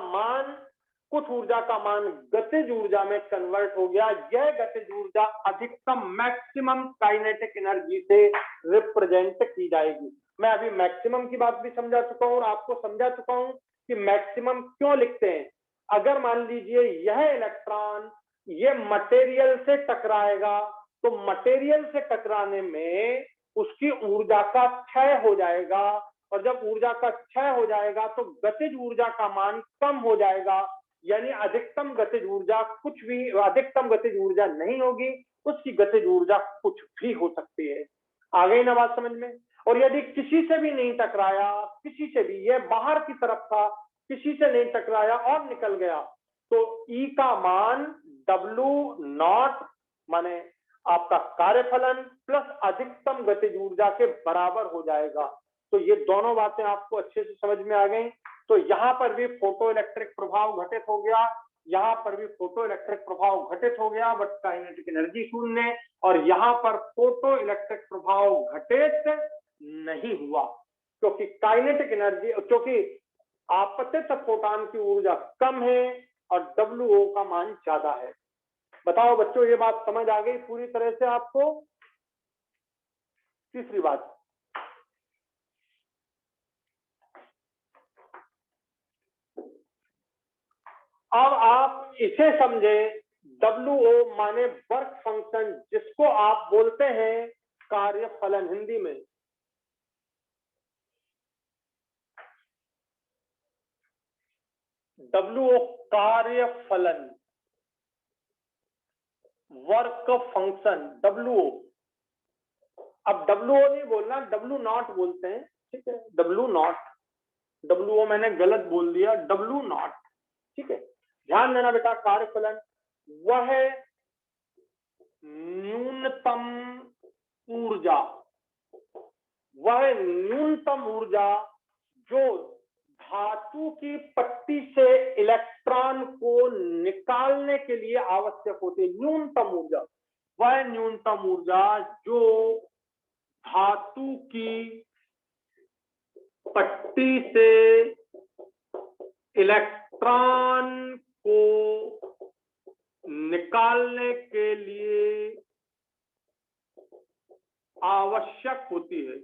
मान गतिज ऊर्जा में कन्वर्ट हो गया। यह गतिज ऊर्जा अधिकतम मैक्सिमम काइनेटिक एनर्जी से रिप्रेजेंट की जाएगी। मैं अभी मैक्सिमम की बात भी समझा चुका हूं और आपको समझा चुका हूं कि मैक्सिमम क्यों लिखते हैं। अगर मान लीजिए यह इलेक्ट्रॉन ये मटेरियल से टकराएगा, तो मटेरियल से टकराने में उसकी ऊर्जा का क्षय हो जाएगा, और जब ऊर्जा का क्षय हो जाएगा तो गतिज ऊर्जा का मान कम हो जाएगा, यानी अधिकतम गतिज ऊर्जा कुछ भी, अधिकतम गतिज ऊर्जा नहीं होगी, उसकी गतिज ऊर्जा कुछ भी हो सकती है। आ गई ना बात समझ में? और यदि किसी से भी नहीं टकराया, किसी से भी, ये बाहर की तरफ था, किसी से नहीं टकराया और निकल गया, तो ई का मान W0 माने आपका कार्यफलन प्लस अधिकतम गतिज ऊर्जा के बराबर हो जाएगा। तो ये दोनों बातें आपको अच्छे से समझ में आ गई। तो यहाँ पर भी फोटो इलेक्ट्रिक प्रभाव घटित हो गया, यहाँ पर भी फोटो इलेक्ट्रिक प्रभाव घटित हो गया, बट काइनेटिक एनर्जी शून्य। और यहाँ पर फोटो इलेक्ट्रिक प्रभाव घटित नहीं हुआ, क्योंकि काइनेटिक एनर्जी, क्योंकि आपतित फोटॉन की ऊर्जा कम है और WO का मान ज्यादा है। बताओ बच्चों, ये बात समझ आ गई पूरी तरह से आपको? तीसरी बात, अब आप इसे समझे, WO माने वर्क फंक्शन, जिसको आप बोलते हैं कार्यफलन हिंदी में। WO कार्यफलन, वर्क फंक्शन WO। अब WO नहीं बोलना, W0 बोलते हैं, ठीक है? W0, WO मैंने गलत बोल दिया, W0, ठीक है? ध्यान देना बेटा, कार्यफलन वह न्यूनतम ऊर्जा, वह न्यूनतम ऊर्जा जो धातु की पट्टी से इलेक्ट्रॉन को निकालने के लिए आवश्यक होती है। न्यूनतम ऊर्जा, वह न्यूनतम ऊर्जा जो धातु की पट्टी से इलेक्ट्रॉन को निकालने के लिए आवश्यक होती है।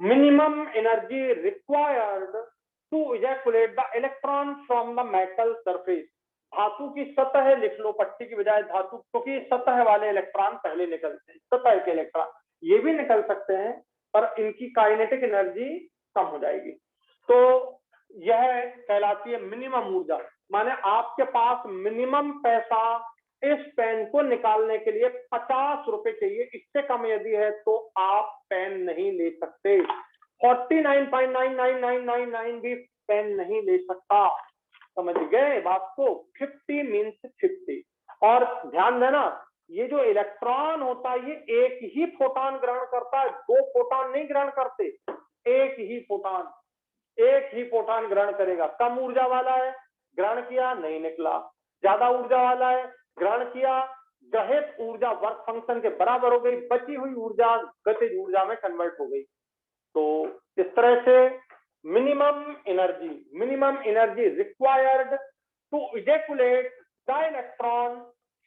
Minimum energy required to ejaculate the electron from the metal surface. धातु की सतह लिख लो, पट्टी की बजाय धातु, क्योंकि सतह वाले इलेक्ट्रॉन पहले निकलते हैं। सतह के इलेक्ट्रॉन ये भी निकल सकते हैं, पर इनकी काइनेटिक एनर्जी कम हो जाएगी। तो यह कहलाती है मिनिमम ऊर्जा। माने आपके पास मिनिमम पैसा इस पेन को निकालने के लिए 50 रुपए चाहिए, इससे कम यदि है तो आप पेन नहीं ले सकते। 49.99999 भी पेन नहीं ले सकता। समझ गए बात को? 50 मीन्स 50। और ध्यान देना, ये जो इलेक्ट्रॉन होता है ये एक ही फोटॉन ग्रहण करता है, 2 फोटॉन नहीं ग्रहण करते। एक ही फोटॉन ग्रहण करेगा। कम ऊर्जा वाला है, ग्रहण किया, नहीं निकला। ज्यादा ऊर्जा वाला है, ग्रहण किया, ग्रहित ऊर्जा वर्क फंक्शन के बराबर हो गई, बची हुई ऊर्जा गतिज ऊर्जा में कन्वर्ट हो गई। तो इस तरह से minimum energy required to ejaculate the electron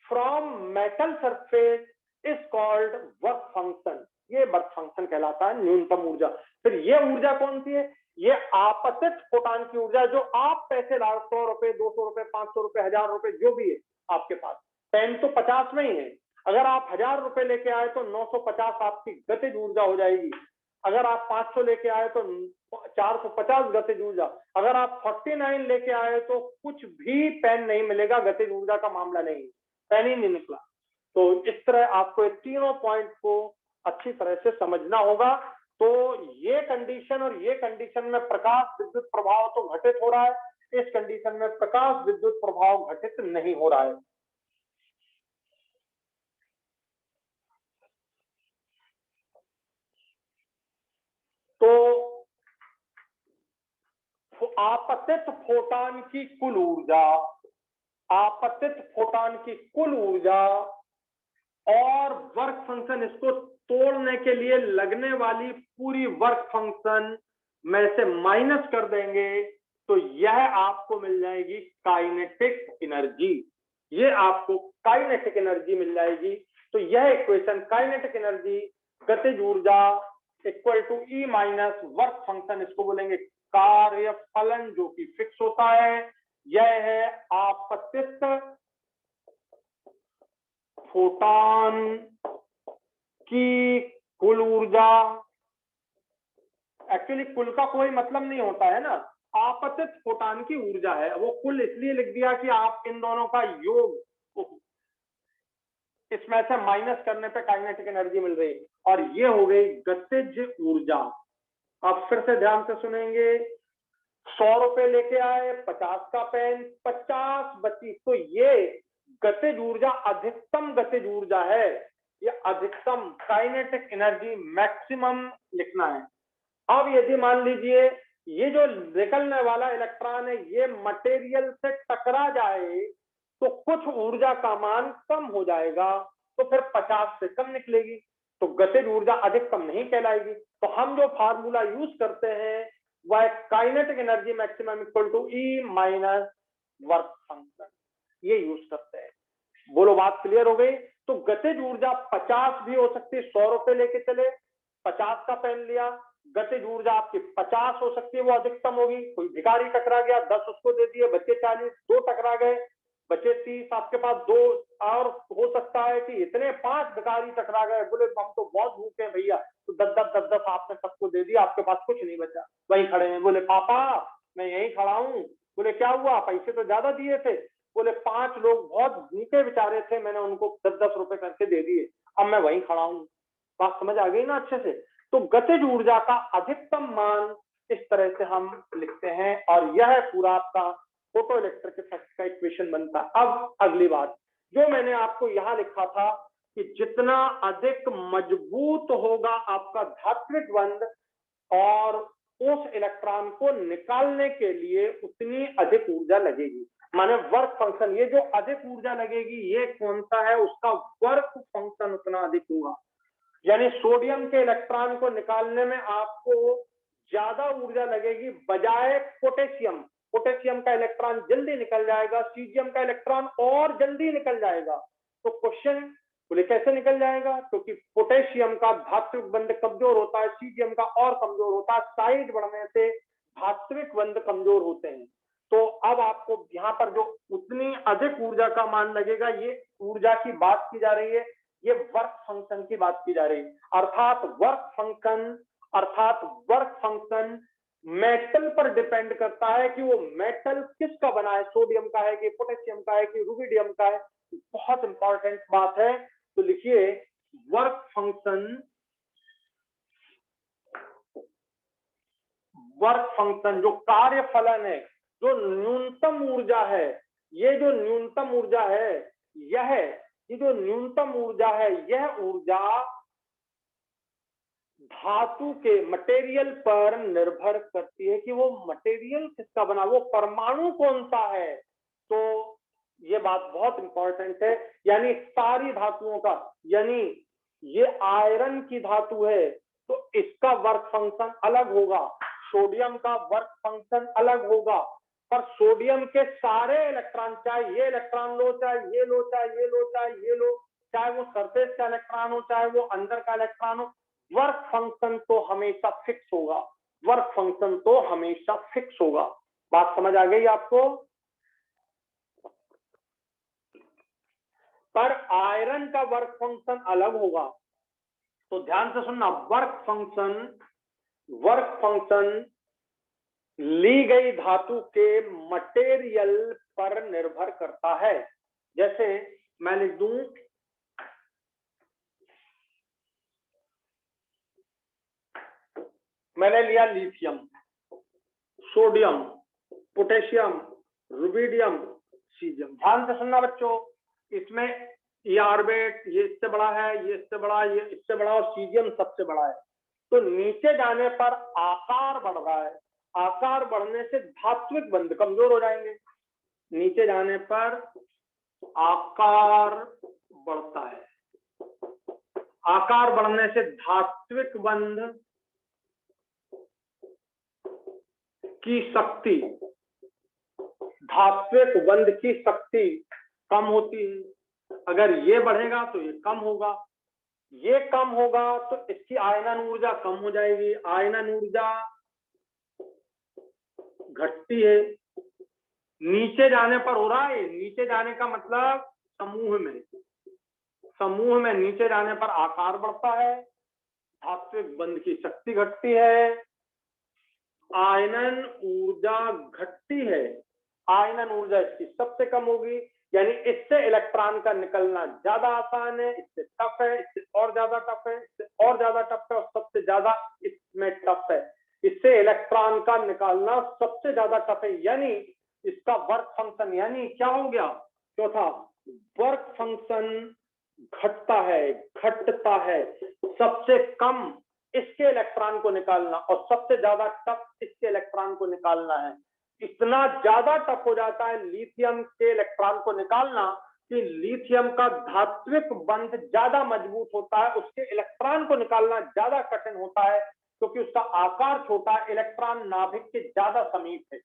from metal surface is called work function. ये वर्क फंक्शन कहलाता है, न्यूनतम ऊर्जा। फिर ये ऊर्जा कौन सी है? ये आपतित फोटॉन की ऊर्जा, जो आप पैसे ला, 100 रुपए, 200 रुपए, 500 रुपए, 1000 रुपए, जो भी है आपके पास। पेन तो 50 में ही है। अगर आप 1000 रुपए लेके आए तो 950 आपकी गतिज ऊर्जा हो जाएगी। अगर आप 500 लेके आए तो 450 गतिज ऊर्जा। अगर आप 49 लेके आए तो कुछ भी पेन नहीं मिलेगा, गतिज ऊर्जा का मामला नहीं, पेन ही नहीं निकला। तो इस तरह आपको तीनों पॉइंट को अच्छी तरह से समझना होगा। तो ये कंडीशन और ये कंडीशन में प्रकाश विद्युत प्रभाव तो घटित हो रहा है, इस कंडीशन में प्रकाश विद्युत प्रभाव घटित नहीं हो रहा है। तो आपतित फोटॉन की कुल ऊर्जा, आपतित फोटॉन की कुल ऊर्जा और वर्क फंक्शन, इसको तोड़ने के लिए लगने वाली पूरी वर्क फंक्शन में से माइनस कर देंगे तो यह आपको मिल जाएगी काइनेटिक एनर्जी। ये आपको काइनेटिक एनर्जी मिल जाएगी। तो यह इक्वेशन काइनेटिक एनर्जी गतिज ऊर्जा equal to E minus work function, इसको बोलेंगे कार्यफलन, जो कि फिक्स होता है। यह है आपतित फोटॉन की कुल ऊर्जा। एक्चुअली कुल का कोई मतलब नहीं होता है ना, आपतित फोटॉन की ऊर्जा है। वो कुल इसलिए लिख दिया कि आप इन दोनों का योग, इसमें से माइनस करने पे काइनेटिक एनर्जी मिल रही। और ये हो गई गतिज ऊर्जा। आप फिर से ध्यान से सुनेंगे। 100 रुपए लेके आए, 50 का पेन, 50 बची, तो ये गतिज ऊर्जा अधिकतम गतिज ऊर्जा है, ये अधिकतम काइनेटिक एनर्जी मैक्सिमम लिखना है। अब यदि मान लीजिए ये जो निकलने वाला इलेक्ट्रॉन है ये मटेरियल से टकरा जाए तो कुछ ऊर्जा का मान कम हो जाएगा, तो फिर 50 से कम निकलेगी, तो गतिज ऊर्जा अधिकतम नहीं कहलाएगी। तो हम जो फार्मूला यूज करते हैं वह kinetic energy maximum equal to E minus work function, ये यूज करते हैं। बोलो बात क्लियर हो गई? तो गतिज ऊर्जा 50 भी हो सकती है, 100 रुपए लेके चले, 50 का पेन लिया, गतिज ऊर्जा आपकी 50 हो सकती है, वो अधिकतम होगी। कोई भिखारी टकरा गया, 10 उसको दे दिए, बचे 40, 2 टकरा गए, बचे 30, आपके पास 2 और हो सकता है कि इतने 5 भिखारी टकरा गए, बोले हम तो बहुत भूखे हैं भैया, तो 10-10 आपने सबको दे दिया, आपके पास कुछ नहीं बचा, वहीं खड़े हैं। बोले पापा मैं यहीं खड़ा हूँ। बोले क्या हुआ, पैसे तो ज्यादा दिए थे। बोले 5 लोग बहुत भूखे बेचारे थे, मैंने उनको 10-10 रुपए करके दे दिए, अब मैं वहीं खड़ा हूँ। बात समझ आ गई ना अच्छे से? तो गतिज ऊर्जा का अधिकतम मान इस तरह से हम लिखते हैं, और यह पूरा आपका फोटो इलेक्ट्रिक इफेक्ट का इक्वेशन बनता है। अब अगली बात जो मैंने आपको यहाँ लिखा था कि जितना अधिक मजबूत होगा आपका धात्विक बंध और उस इलेक्ट्रॉन को निकालने के लिए उतनी अधिक ऊर्जा लगेगी, माने वर्क फंक्शन। ये जो अधिक ऊर्जा लगेगी ये कौन सा है, उसका वर्क फंक्शन उतना अधिक होगा। यानी सोडियम के इलेक्ट्रॉन को निकालने में आपको ज्यादा ऊर्जा लगेगी बजाय पोटेशियम। पोटेशियम का इलेक्ट्रॉन जल्दी निकल जाएगा, सीजियम का इलेक्ट्रॉन और जल्दी निकल जाएगा। तो क्वेश्चन बोले कैसे निकल जाएगा? क्योंकि पोटेशियम का धात्विक बंध कमजोर होता है, सीजियम का और कमजोर होता है, साइज बढ़ने से धात्विक बंध कमजोर होते हैं। तो अब आपको यहाँ पर जो उतनी अधिक ऊर्जा का मान लगेगा, ये ऊर्जा की बात की जा रही है, ये वर्क फंक्शन की बात की जा रही है। अर्थात वर्क फंक्शन मेटल पर डिपेंड करता है कि वो मेटल किसका बना है, सोडियम का है कि पोटेशियम का है कि रुबिडियम का है। बहुत इंपॉर्टेंट बात है, तो लिखिए वर्क फंक्शन जो कार्य फलन है, जो न्यूनतम ऊर्जा है, ये जो न्यूनतम ऊर्जा है ये जो न्यूनतम ऊर्जा है, यह ऊर्जा धातु के मटेरियल पर निर्भर करती है कि वो मटेरियल किसका बना, वो परमाणु कौन सा है। तो ये बात बहुत इंपॉर्टेंट है। यानी सारी धातुओं का, यानी ये आयरन की धातु है तो इसका वर्क फंक्शन अलग होगा, सोडियम का वर्क फंक्शन अलग होगा। पर सोडियम के सारे इलेक्ट्रॉन, चाहे ये इलेक्ट्रॉन लो, चाहे ये लो, चाहे ये लो, चाहे ये लो, चाहे वो सरफेस का इलेक्ट्रॉन हो, चाहे वो अंदर का इलेक्ट्रॉन हो, वर्क फंक्शन तो हमेशा फिक्स होगा। वर्क फंक्शन तो हमेशा फिक्स होगा। बात समझ आ गई आपको? पर आयरन का वर्क फंक्शन अलग होगा। तो ध्यान से सुनना, वर्क फंक्शन ली गई धातु के मटेरियल पर निर्भर करता है। जैसे मैं लिख दूं, मैंने लिया lithium, sodium, potassium, rubidium, caesium. ध्यान से सुनना बच्चों, इसमें ये ऑर्बिट ये इससे बड़ा है, ये इससे बड़ा, ये इससे बड़ा, और सीजियम सबसे बड़ा है। तो नीचे जाने पर आकार बढ़ रहा है, आकार बढ़ने से धात्विक बंध कमजोर हो जाएंगे। नीचे जाने पर आकार बढ़ता है, आकार बढ़ने से धात्विक बंध की शक्ति, धात्विक बंध की शक्ति कम होती है। अगर ये बढ़ेगा तो ये कम होगा, ये कम होगा तो इसकी आयनन ऊर्जा कम हो जाएगी, आयनन ऊर्जा घटती है। नीचे जाने पर हो रहा है, नीचे जाने का मतलब समूह में नीचे जाने पर आकार बढ़ता है, धात्विक बंध की शक्ति घटती है, आयनन ऊर्जा घटती है, आयनन ऊर्जा इसकी सबसे कम होगी। यानी इससे इलेक्ट्रॉन का निकलना ज्यादा आसान है, इससे टफ है, इससे और ज्यादा टफ है, इससे और ज्यादा टफ है, और सबसे ज्यादा इसमें टफ है। इससे इलेक्ट्रॉन का निकालना सबसे ज्यादा टफ है। यानी इसका वर्क फंक्शन, यानी क्या हो गया चौथा, वर्क फंक्शन घटता है। सबसे कम इसके इलेक्ट्रॉन को निकालना और सबसे ज्यादा टफ इसके इलेक्ट्रॉन को निकालना है। इतना ज्यादा टफ हो जाता है लिथियम के इलेक्ट्रॉन को निकालना कि लिथियम का धात्विक बंध ज्यादा मजबूत होता है, उसके इलेक्ट्रॉन को निकालना ज्यादा कठिन होता है क्योंकि उसका आकार छोटा है, इलेक्ट्रॉन नाभिक के ज्यादा समीप है,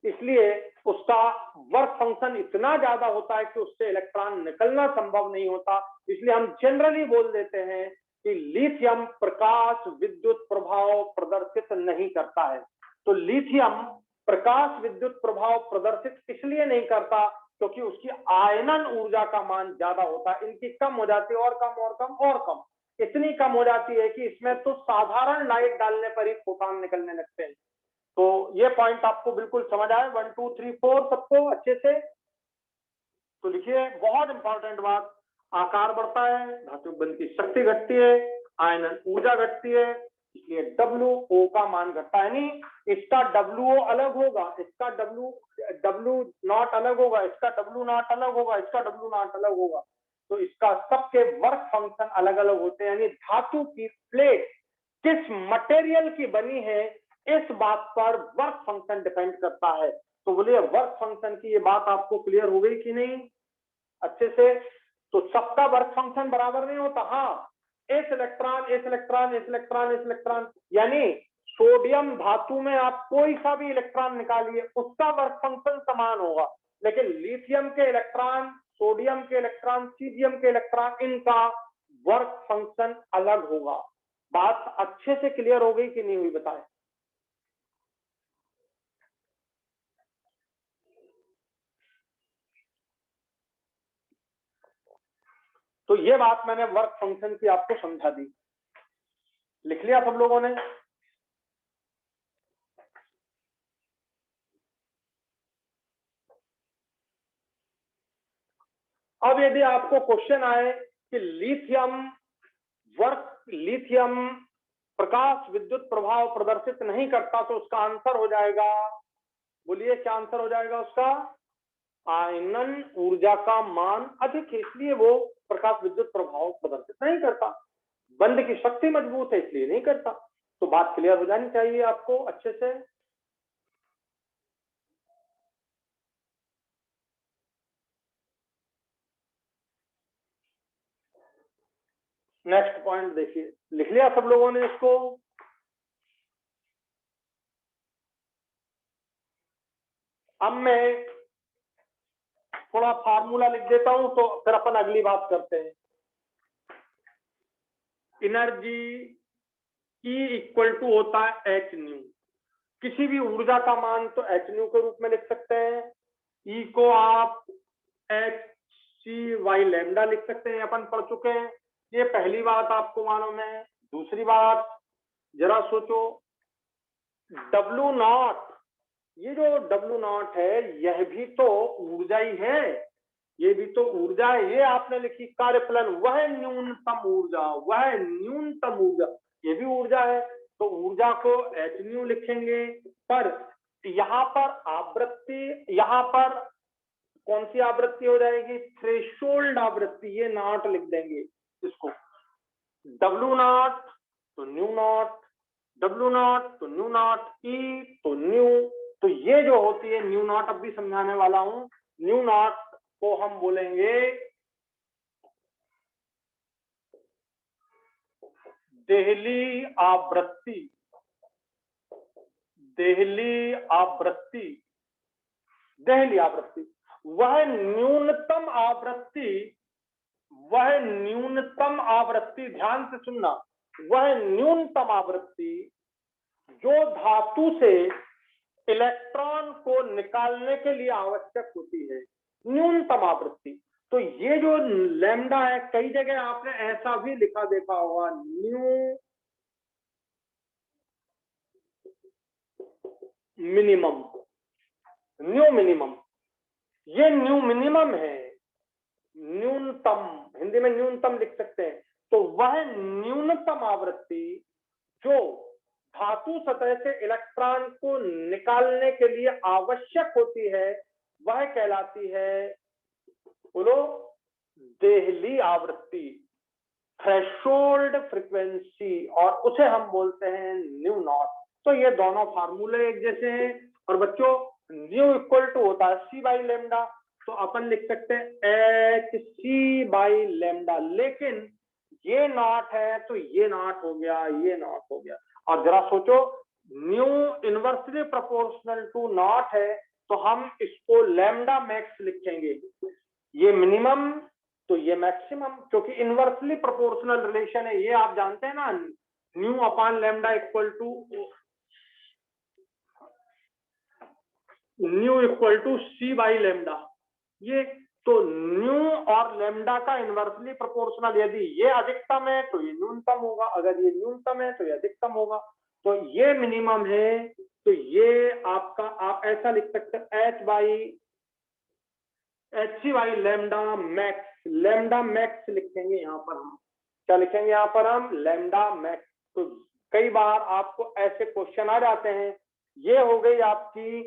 इसलिए उसका वर्क फंक्शन इतना ज्यादा होता है कि उससे इलेक्ट्रॉन निकलना संभव नहीं होता। इसलिए हम जनरली बोल देते हैं कि लिथियम प्रकाश विद्युत प्रभाव प्रदर्शित नहीं करता है। तो लिथियम प्रकाश विद्युत प्रभाव प्रदर्शित इसलिए नहीं करता क्योंकि उसकी आयनन ऊर्जा का मान ज्यादा होता है। इनकी कम हो जाती है और कम और कम और कम, इतनी कम हो जाती है कि इसमें तो साधारण लाइट डालने पर ही फोटॉन निकलने लगते हैं। तो ये पॉइंट आपको बिल्कुल समझ आए 1 2 3 4 सबको अच्छे से? तो लिखिए, बहुत इंपॉर्टेंट बात, आकार बढ़ता है, धातु बंध की शक्ति घटती है, आयनन ऊर्जा घटती है, इसलिए WO का मान घटता है। नहीं, इसका WO अलग होगा, इसका W नॉट अलग होगा, इसका W नॉट अलग होगा, इसका W नॉट अलग होगा, तो इसका सबके वर्क फंक्शन अलग अलग होते हैं। यानी धातु की प्लेट किस मटेरियल की बनी है इस बात पर वर्क फंक्शन डिपेंड करता है। तो बोलिए वर्क फंक्शन की ये बात आपको क्लियर हो गई कि नहीं अच्छे से? तो सबका वर्क फंक्शन बराबर नहीं होता। हाँ, S electron S electron S electron S electron, यानी सोडियम धातु में आप कोई सा भी इलेक्ट्रॉन निकालिए उसका वर्क फंक्शन समान होगा, लेकिन लिथियम के इलेक्ट्रॉन, सोडियम के इलेक्ट्रॉन, सीजियम के इलेक्ट्रॉन, इनका वर्क फंक्शन अलग होगा। बात अच्छे से क्लियर हो गई कि नहीं हुई बताएं? तो ये बात मैंने वर्क फंक्शन की आपको समझा दी। लिख लिया सब लोगों ने? अब यदि आपको क्वेश्चन आए कि लिथियम प्रकाश विद्युत प्रभाव प्रदर्शित नहीं करता, तो उसका आंसर हो जाएगा, बोलिए क्या आंसर हो जाएगा उसका? आयनन ऊर्जा का मान अधिक है, इसलिए वो प्रकाश विद्युत प्रभाव प्रदर्शित नहीं करता। बंध की शक्ति मजबूत है इसलिए नहीं करता। तो बात क्लियर हो जानी चाहिए आपको अच्छे से। नेक्स्ट पॉइंट देखिए, लिख लिया सब लोगों ने इसको? अब मैं थोड़ा फार्मूला लिख देता हूं तो फिर अपन अगली बात करते हैं। एनर्जी E इक्वल टू होता है एच न्यू। किसी भी ऊर्जा का मान तो एच न्यू के रूप में लिख सकते हैं। E को आप एच सी वाई लैम्डा लिख सकते हैं, अपन पढ़ चुके हैं। ये पहली बात आपको मालूम है। दूसरी बात, जरा सोचो, डब्ल्यू नॉट, ये जो डब्ल्यू नॉट है यह भी तो ऊर्जा ही है, ये भी तो ऊर्जा है। ये आपने लिखी कार्यफलन, वह न्यूनतम ऊर्जा, वह न्यूनतम ऊर्जा, ये भी ऊर्जा है। तो ऊर्जा को एच न्यू लिखेंगे, पर यहाँ पर आवृत्ति, यहाँ पर कौन सी आवृत्ति हो जाएगी? थ्रेशोल्ड आवृत्ति, ये नॉट लिख देंगे इसको। डब्ल्यू नॉट तो न्यू नॉट, डब्ल्यू नॉट तो न्यू नॉट, ई तो न्यू। तो ये जो होती है न्यू नॉट, अब भी समझाने वाला हूं। न्यू नॉट को हम बोलेंगे देहली आवृत्ति, देहली आवृत्ति, देहली आवृत्ति। वह न्यूनतम आवृत्ति, वह न्यूनतम आवृत्ति, ध्यान से सुनना, वह न्यूनतम आवृत्ति जो धातु से इलेक्ट्रॉन को निकालने के लिए आवश्यक होती है, न्यूनतम आवृत्ति। तो ये जो लैम्डा है, कई जगह आपने ऐसा भी लिखा देखा होगा, न्यू मिनिमम, न्यू मिनिमम, ये न्यू मिनिमम है, न्यूनतम, हिंदी में न्यूनतम लिख सकते हैं। तो वह न्यूनतम आवृत्ति जो धातु सतह से इलेक्ट्रॉन को निकालने के लिए आवश्यक होती है, वह कहलाती है बोलो, देहली आवृत्ति, थ्रेशोल्ड फ्रीक्वेंसी, और उसे हम बोलते हैं न्यू नॉट। तो ये दोनों फार्मूले एक जैसे हैं। और बच्चों न्यू इक्वल टू होता है सी बाई लेमडा, तो अपन लिख सकते हैं एच सी बाई लेमडा, लेकिन ये नॉट है तो ये नॉट हो गया, ये नॉट हो गया। और जरा सोचो, nu inversely proportional to naught है तो हम इसको लेमडा मैक्स लिखेंगे, ये मिनिमम तो ये मैक्सिमम, क्योंकि इनवर्सली प्रोपोर्शनल रिलेशन है, ये आप जानते हैं ना, nu upon lambda equal to c by lambda. ये तो न्यू और लेमडा का इनवर्सली प्रोपोर्शनल, यदि ये अधिकतम है तो ये न्यूनतम होगा, अगर ये न्यूनतम है तो ये अधिकतम होगा। तो ये मिनिमम है, तो ये आपका, आप ऐसा लिख सकते हैं h c by lambda max. Lambda max लिखेंगे यहाँ पर हम, क्या लिखेंगे यहाँ पर हम, लेमडा मैक्स। तो कई बार आपको ऐसे क्वेश्चन आ जाते हैं। ये हो गई आपकी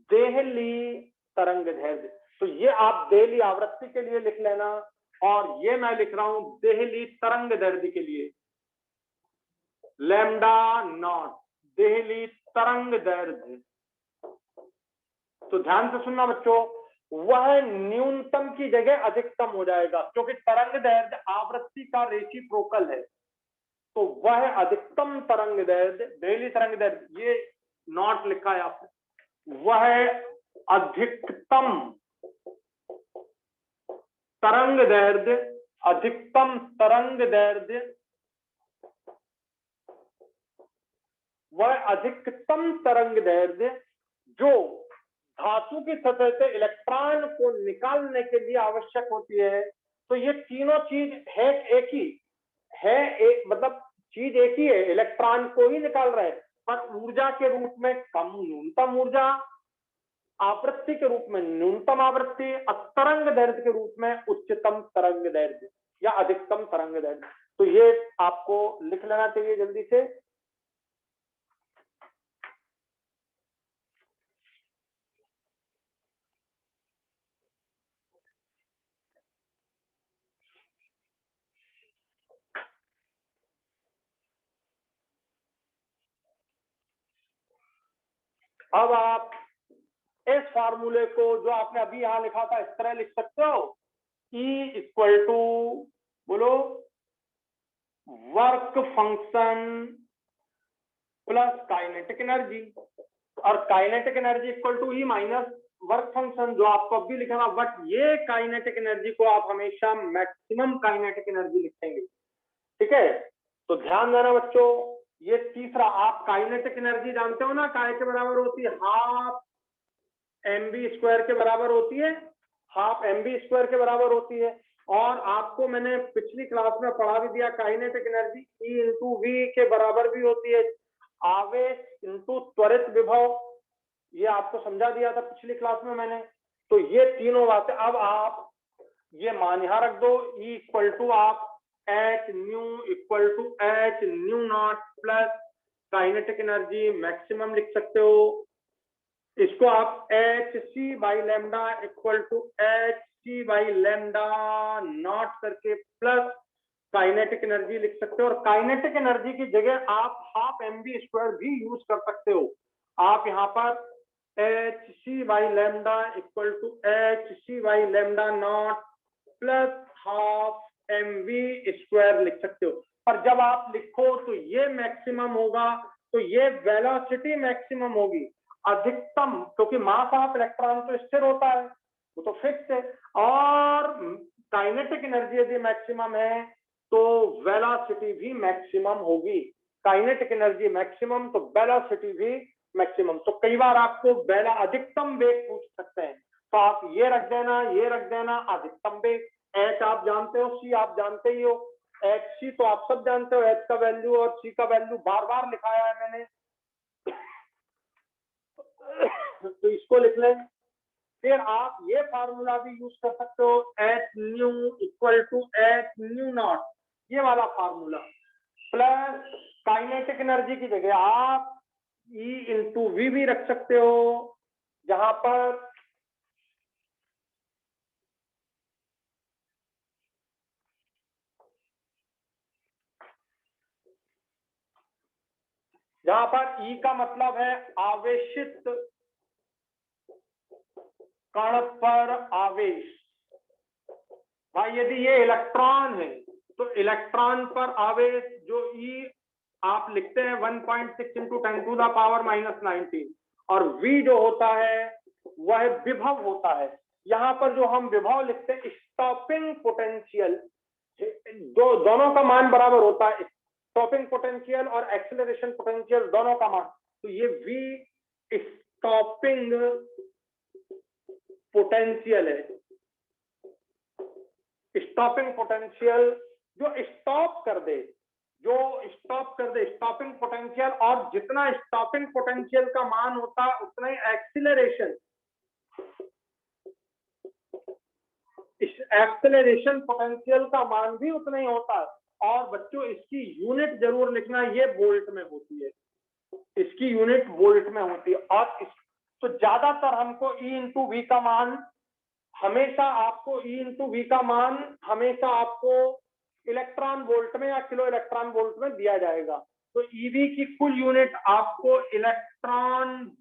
देहली तरंग दैर्ध्य, तो ये आप देहली आवृत्ति के लिए लिख लेना, और ये मैं लिख रहा हूं देहली तरंग दैर्ध्य के लिए, लेमडा नॉट, देहली तरंग दैर्ध्य। तो ध्यान से सुनना बच्चों, वह न्यूनतम की जगह अधिकतम हो जाएगा, क्योंकि तरंग दैर्ध्य आवृत्ति का रेसिप्रोकल है। तो वह अधिकतम तरंग दैर्ध्य, देहली तरंग दैर्ध्य, ये नॉट लिखा है आपने, वह अधिकतम तरंग दैर्ध्य, अधिकतम तरंग दैर्ध्य, वह अधिकतम तरंग दैर्ध्य जो धातु की सतह से इलेक्ट्रॉन को निकालने के लिए आवश्यक होती है। तो ये तीनों चीज है एक ही है, एक मतलब चीज एक ही है, इलेक्ट्रॉन को ही निकाल रहे हैं, पर ऊर्जा के रूप में कम न्यूनतम ऊर्जा, आवृत्ति के रूप में न्यूनतम आवृत्ति, और तरंग दैर्ध्य के रूप में उच्चतम तरंग दैर्ध्य या अधिकतम तरंग दैर्ध्य। तो ये आपको लिख लेना चाहिए जल्दी से। अब आप इस फार्मूले को जो आपने अभी यहां लिखा था इस तरह लिख सकते हो, E इक्वल टू, बोलो, work function plus kinetic energy, और kinetic energy equal to E minus work function, जो आपको अभी लिखना। बट ये काइनेटिक एनर्जी को आप हमेशा मैक्सिमम काइनेटिक एनर्जी लिखेंगे, ठीक है। तो ध्यान देना बच्चों, ये तीसरा, आप काइनेटिक एनर्जी जानते हो ना, काय के बराबर होती है हाफ mv² के बराबर होती है, हाफ mv² के बराबर होती है। और आपको मैंने पिछली क्लास में पढ़ा भी दिया, kinetic energy E into v के बराबर भी होती है, आवेश इंटू त्वरित विभव, ये आपको समझा दिया था पिछली क्लास में मैंने। तो ये तीनों बातें अब आप ये मान यहां रख दो, E इक्वल टू आप h nu equal to h nu naught plus kinetic energy maximum लिख सकते हो। इसको आप h c by lambda equal to h c by lambda naught करके प्लस काइनेटिक एनर्जी लिख सकते हो। और काइनेटिक एनर्जी की जगह आप हाफ mv² भी यूज कर सकते हो। आप यहाँ पर h c by lambda equal to h c by lambda naught plus half mv² लिख सकते हो। पर जब आप लिखो तो ये मैक्सिमम होगा, तो ये वेलोसिटी मैक्सिमम होगी, अधिकतम, क्योंकि मास ऑफ इलेक्ट्रॉन तो स्थिर होता है, वो तो फिक्स है। और काइनेटिक एनर्जी यदि मैक्सिमम है तो वेलोसिटी भी मैक्सिमम होगी। काइनेटिक एनर्जी मैक्सिमम तो वेलोसिटी भी मैक्सिमम। तो कई बार आपको वेला अधिकतम वेग पूछ सकते हैं, तो आप ये रख देना, ये रख देना, अधिकतम वेग। एच आप जानते हो, सी आप जानते ही हो, एच सी तो आप सब जानते हो, एच का वैल्यू और सी का वैल्यू बार बार लिखाया है मैंने, तो इसको लिख लें। फिर आप ये फार्मूला भी यूज कर सकते हो, h nu equal to h nu naught, ये वाला फार्मूला, प्लस काइनेटिक एनर्जी की जगह आप ई इंटू वी भी रख सकते हो, जहां पर जहां पर ई का मतलब है आवेशित कण पर आवेश। भाई यदि ये इलेक्ट्रॉन है तो इलेक्ट्रॉन पर आवेश जो ई आप लिखते हैं 1.6 इंटू 10⁻⁻19 और वी जो होता है वह विभव होता है। यहां पर जो हम विभव लिखते हैं स्टॉपिंग पोटेंशियल, दोनों का मान बराबर होता है, स्टॉपिंग पोटेंशियल और एक्सेलरेशन पोटेंशियल दोनों का मान। तो ये वी स्टॉपिंग पोटेंशियल है, स्टॉपिंग पोटेंशियल जो स्टॉप कर दे, स्टॉपिंग पोटेंशियल। और जितना स्टॉपिंग पोटेंशियल का मान होता है उतना ही एक्सेलरेशन पोटेंशियल का मान भी उतना ही होता है। और बच्चों इसकी यूनिट जरूर लिखना, ये वोल्ट में होती है, इसकी यूनिट वोल्ट में होती है। और तो ज्यादातर हमको ई इंटू वी का मान हमेशा आपको इलेक्ट्रॉन वोल्ट में या किलो इलेक्ट्रॉन वोल्ट में दिया जाएगा। तो ईवी की कुल यूनिट आपको इलेक्ट्रॉन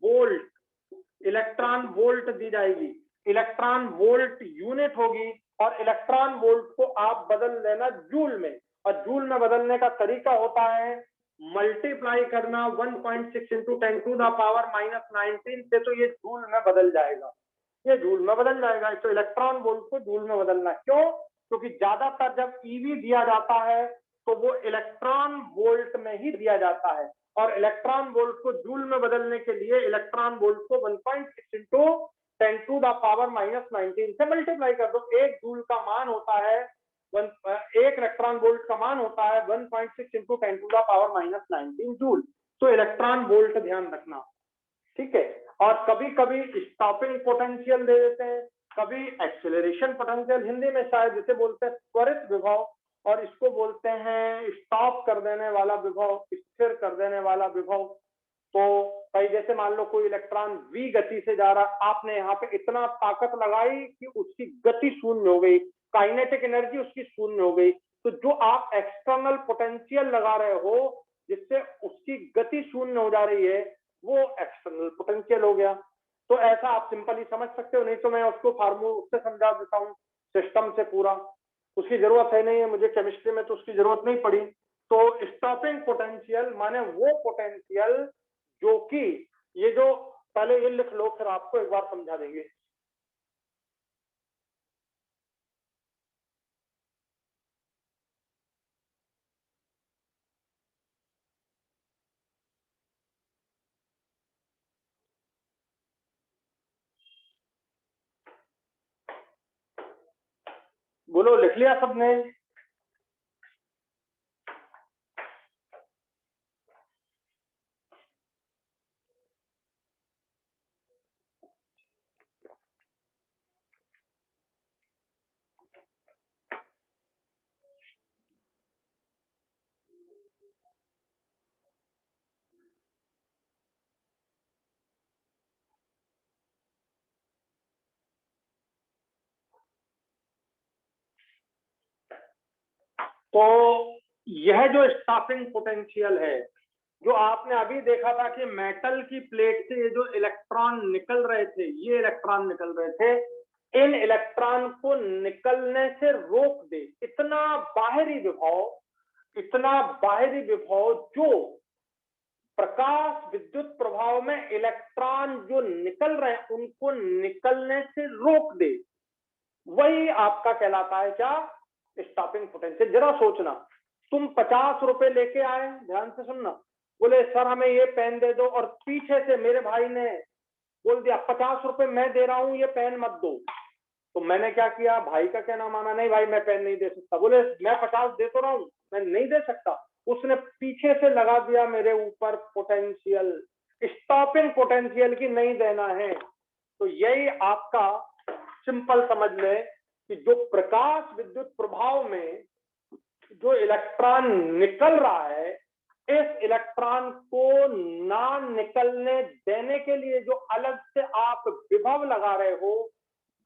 वोल्ट दी जाएगी, इलेक्ट्रॉन वोल्ट यूनिट होगी। और इलेक्ट्रॉन वोल्ट को आप बदल देना जूल में, और जूल में बदलने का तरीका होता है मल्टीप्लाई करना 1.6 इंटू 10⁻⁻19 से, तो ये जूल में बदल जाएगा, तो इलेक्ट्रॉन वोल्ट को जूल में बदलना। क्यों? क्योंकि ज्यादातर जब ईवी दिया जाता है तो वो इलेक्ट्रॉन वोल्ट में ही दिया जाता है, और इलेक्ट्रॉन वोल्ट को जूल में बदलने के लिए इलेक्ट्रॉन वोल्ट को 1.6 इंटू 10⁻⁻19 से मल्टीप्लाई कर दो। एक जूल का मान होता है एक इलेक्ट्रॉन वोल्ट का मान होता है 1.6 इंटू 10⁻⁻19 जूल। तो इलेक्ट्रॉन वोल्ट ध्यान रखना, ठीक है। और कभी कभी स्टॉपिंग पोटेंशियल दे देते हैं, कभी एक्सेलरेशन पोटेंशियल, हिंदी में शायद जिसे बोलते हैं त्वरित विभव, और इसको बोलते हैं स्टॉप कर देने वाला विभव, स्थिर कर देने वाला विभव। तो भाई जैसे मान लो कोई इलेक्ट्रॉन v गति से जा रहा, आपने यहाँ पे इतना ताकत लगाई कि उसकी गति शून्य हो गई, काइनेटिक एनर्जी उसकी शून्य हो गई। तो जो आप एक्सटर्नल पोटेंशियल लगा रहे हो जिससे उसकी गति शून्य हो जा रही है, वो एक्सटर्नल पोटेंशियल हो गया। तो ऐसा आप सिंपली समझ सकते हो, नहीं तो मैं उसको फार्मूला उससे समझा देता हूँ सिस्टम से पूरा, उसकी जरूरत है नहीं है, मुझे केमिस्ट्री में तो उसकी जरूरत नहीं पड़ी। तो स्टॉपिंग पोटेंशियल माने वो पोटेंशियल जो कि ये जो, पहले ये लिख लो फिर आपको एक बार समझा देंगे। बोलो, लिख लिया सबने? तो यह जो स्टॉपिंग पोटेंशियल है, जो आपने अभी देखा था कि मेटल की प्लेट से ये जो इलेक्ट्रॉन निकल रहे थे, ये इलेक्ट्रॉन निकल रहे थे, इन इलेक्ट्रॉन को निकलने से रोक दे इतना बाहरी विभव जो प्रकाश विद्युत प्रभाव में इलेक्ट्रॉन जो निकल रहे हैं उनको निकलने से रोक दे, वही आपका कहलाता है क्या? Stopping potential. जरा सोचना, तुम 50 रुपए लेके आए, ध्यान से सुनना, बोले सर हमें ये पेन दे दो, और पीछे से मेरे भाई ने बोल दिया 50 रुपए मैं दे रहा हूं, ये पेन मत दो। तो मैंने क्या किया? भाई का कहना माना, नहीं भाई मैं पेन नहीं दे सकता। बोले मैं 50 दे तो रहा हूं, मैं नहीं दे सकता। उसने पीछे से लगा दिया मेरे ऊपर पोटेंशियल, स्टॉपिंग पोटेंशियल की नहीं देना है। तो यही आपका सिंपल समझ ले कि जो प्रकाश विद्युत प्रभाव में जो इलेक्ट्रॉन निकल रहा है, इस इलेक्ट्रॉन को ना निकलने देने के लिए जो अलग से आप विभव लगा रहे हो,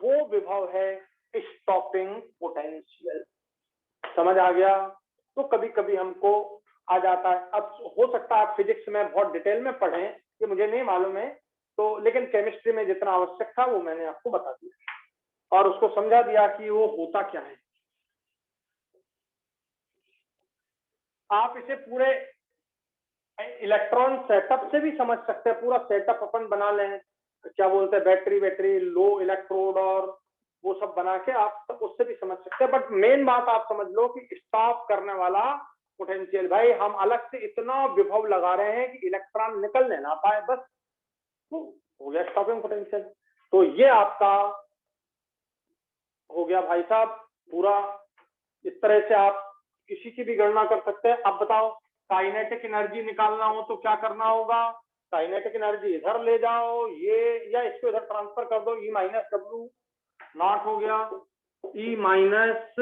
वो विभव है स्टॉपिंग पोटेंशियल। समझ आ गया? तो कभी कभी हमको आ जाता है। अब हो सकता है आप फिजिक्स में बहुत डिटेल में पढ़ें, ये मुझे नहीं मालूम है, तो लेकिन केमिस्ट्री में जितना आवश्यक था वो मैंने आपको बता दिया और उसको समझा दिया कि वो होता क्या है। आप इसे पूरे इलेक्ट्रॉन सेटअप से भी समझ सकते हैं, पूरा सेटअप अपन बना लें, क्या बोलते हैं, बैटरी लो इलेक्ट्रोड और वो सब बना के आप उससे भी समझ सकते हैं। बट मेन बात आप समझ लो कि स्टॉप करने वाला पोटेंशियल, भाई हम अलग से इतना विभव लगा रहे हैं कि इलेक्ट्रॉन निकलने ना पाए, बस तो हो गया स्टॉपिंग पोटेंशियल। तो ये आपका हो गया भाई साहब पूरा। इस तरह से आप किसी की भी गणना कर सकते हैं। अब बताओ काइनेटिक एनर्जी निकालना हो तो क्या करना होगा? काइनेटिक एनर्जी इधर ले जाओ, ये या इसको इधर ट्रांसफर कर दो, E माइनस डब्ल्यू नॉट हो गया, E माइनस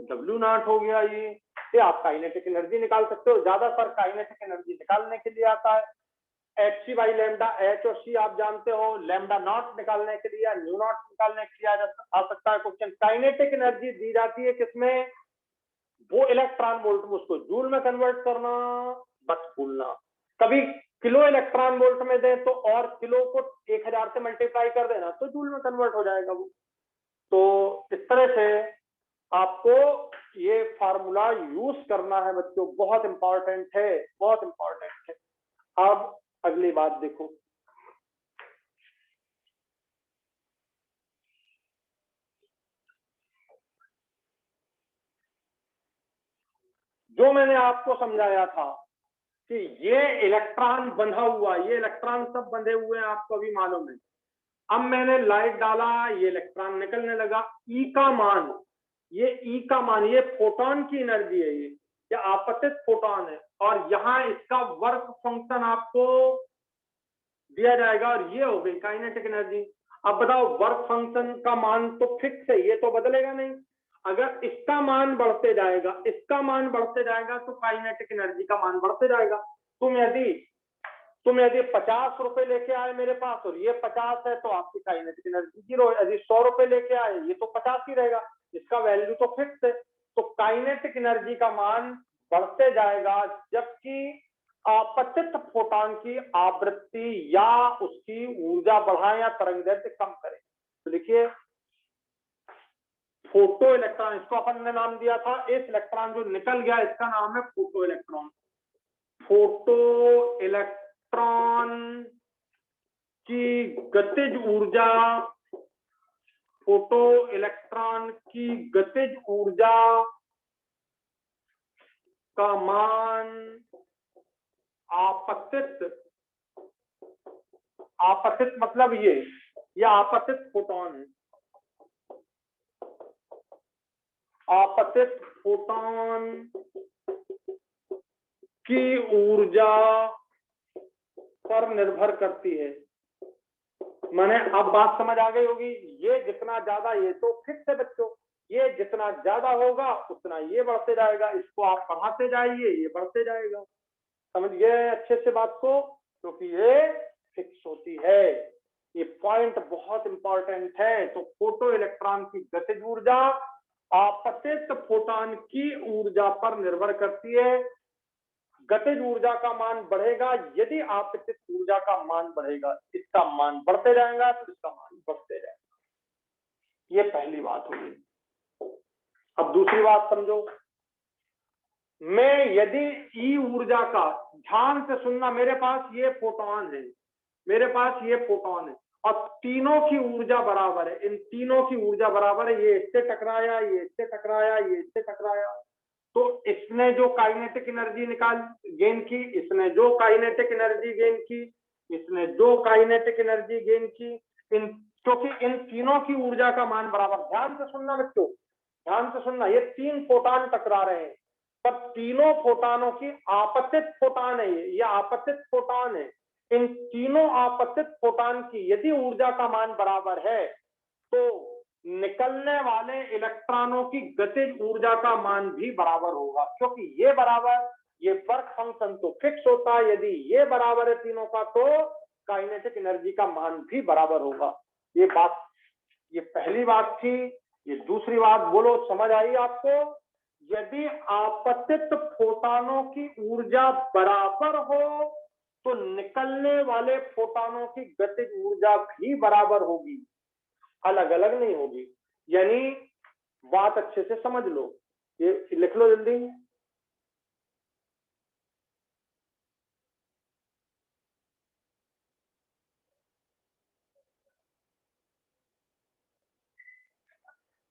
डब्ल्यू नॉट हो गया। ये आप काइनेटिक एनर्जी निकाल सकते हो। ज्यादातर काइनेटिक एनर्जी निकालने के लिए आता है h c by lambda, h और सी आप जानते हो, लेमडा नॉट निकालने के लिए या न्यू नॉट निकालने के लिए आ सकता है क्वेश्चन। काइनेटिक एनर्जी दी जाती है किसमें? वो इलेक्ट्रॉन वोल्ट में, उसको जूल में कन्वर्ट करना बस भूलना। कभी किलो इलेक्ट्रॉन वोल्ट में दे तो और किलो को 1000 से मल्टीप्लाई कर देना तो जूल में कन्वर्ट हो जाएगा वो। तो इस तरह से आपको ये फार्मूला यूज करना है बच्चों, बहुत इंपॉर्टेंट है, बहुत इंपॉर्टेंट है। अब अगली बात देखो, जो मैंने आपको समझाया था कि ये इलेक्ट्रॉन बंधा हुआ, ये इलेक्ट्रॉन सब बंधे हुए हैं, आपको अभी मालूम है। अब मैंने लाइट डाला, ये इलेक्ट्रॉन निकलने लगा। ई का मान, ये ई का मान, ये फोटोन की एनर्जी है, ये आपतित फोटोन है, और यहाँ इसका वर्क फंक्शन आपको दिया जाएगा, और ये हो गई काइनेटिक एनर्जी। अब बताओ वर्क फंक्शन का मान तो फिक्स है, ये तो बदलेगा नहीं। अगर इसका मान बढ़ते जाएगा, इसका मान बढ़ते जाएगा, तो काइनेटिक एनर्जी का मान बढ़ते जाएगा। तुम यदि 50 रुपए लेके आए मेरे पास और ये 50 है तो आपकी काइनेटिक एनर्जी 0 है। यदि 100 रुपए लेके आए, ये तो 50 ही रहेगा, इसका वैल्यू तो फिक्स है। तो काइनेटिक एनर्जी का मान बढ़ते जाएगा, जबकि आपतित फोटॉन की आवृत्ति या उसकी ऊर्जा बढ़ाएं या तरंगदैर्घ्य कम करें। तो देखिए फोटो इलेक्ट्रॉन, इसको अपन ने नाम दिया था, इस इलेक्ट्रॉन जो निकल गया इसका नाम है फोटो इलेक्ट्रॉन। फोटो इलेक्ट्रॉन की गतिज ऊर्जा, फोटो इलेक्ट्रॉन की गतिज ऊर्जा का मान आपतित मतलब ये आपतित फोटोन है। आपतित फोटोन की ऊर्जा पर निर्भर करती है। मैंने अब बात समझ आ गई होगी। ये जितना ज्यादा, ये तो फिक्स है बच्चों, ये जितना ज्यादा होगा उतना ये बढ़ते जाएगा, इसको आप बढ़ाते जाइए, ये बढ़ते जाएगा। समझ गए अच्छे से बात को? क्योंकि ये फिक्स होती है। ये पॉइंट बहुत इंपॉर्टेंट है। तो फोटो इलेक्ट्रॉन की गतिज ऊर्जा आपतित फोटॉन की ऊर्जा पर निर्भर करती है। गतिज ऊर्जा का मान बढ़ेगा यदि आपतित ऊर्जा का मान बढ़ेगा, इसका मान बढ़ते जाएगा तो इसका मान बढ़ते जाएगा। ये पहली बात होगी। अब दूसरी बात समझो, मैं यदि ई ऊर्जा का, ध्यान से सुनना, मेरे पास ये फोटोन है, मेरे पास ये फोटोन है और तीनों की ऊर्जा बराबर है, इन तीनों की ऊर्जा बराबर है। ये इससे टकराया, ये इससे टकराया, ये इससे टकराया, तो इसने जो काइनेटिक एनर्जी गेन की, इसने जो काइनेटिक एनर्जी गेन की, इसने जो काइनेटिक एनर्जी गेन की, क्योंकि इन तीनों की ऊर्जा का मान बराबर। ध्यान से सुनना बच्चों, ध्यान से सुनना, ये तीन फोटॉन टकरा रहे हैं, पर तीनों फोटॉनों की आपतित फोटॉन है, ये आपतित फोटॉन है। इन तीनों आपतित फोटॉन की यदि ऊर्जा का मान बराबर है तो निकलने वाले इलेक्ट्रॉनों की गतिज ऊर्जा का मान भी बराबर होगा, क्योंकि ये बराबर, ये वर्क फंक्शन तो फिक्स होता है, यदि ये बराबर है तीनों का तो काइनेटिक एनर्जी का मान भी बराबर होगा। ये बात, ये पहली बात थी। ये दूसरी बात बोलो, समझ आई आपको? यदि आपतित फोटानों की ऊर्जा बराबर हो तो निकलने वाले फोटानों की गतिज ऊर्जा भी बराबर होगी, अलग अलग नहीं होगी। यानी बात अच्छे से समझ लो, ये लिख लो जल्दी।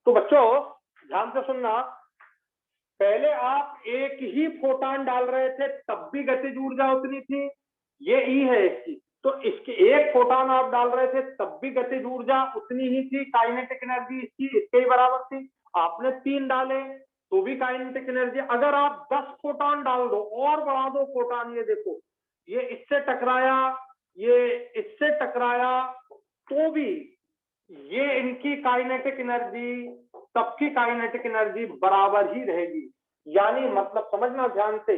तो बच्चों ध्यान से सुनना, पहले आप एक ही फोटान डाल रहे थे तब भी गतिज ऊर्जा उतनी थी, ये ई है इसकी, तो इसके एक फोटान आप डाल रहे थे तब भी गतिज ऊर्जा उतनी ही थी, काइनेटिक एनर्जी इसकी इसके ही बराबर थी। आपने 3 डाले तो भी काइनेटिक एनर्जी, अगर आप 10 फोटान डाल दो और बढ़ा दो फोटान, ये देखो ये इससे टकराया, ये इससे टकराया, तो भी ये इनकी काइनेटिक एनर्जी सबकी काइनेटिक एनर्जी बराबर ही रहेगी। यानी मतलब समझना ध्यान से,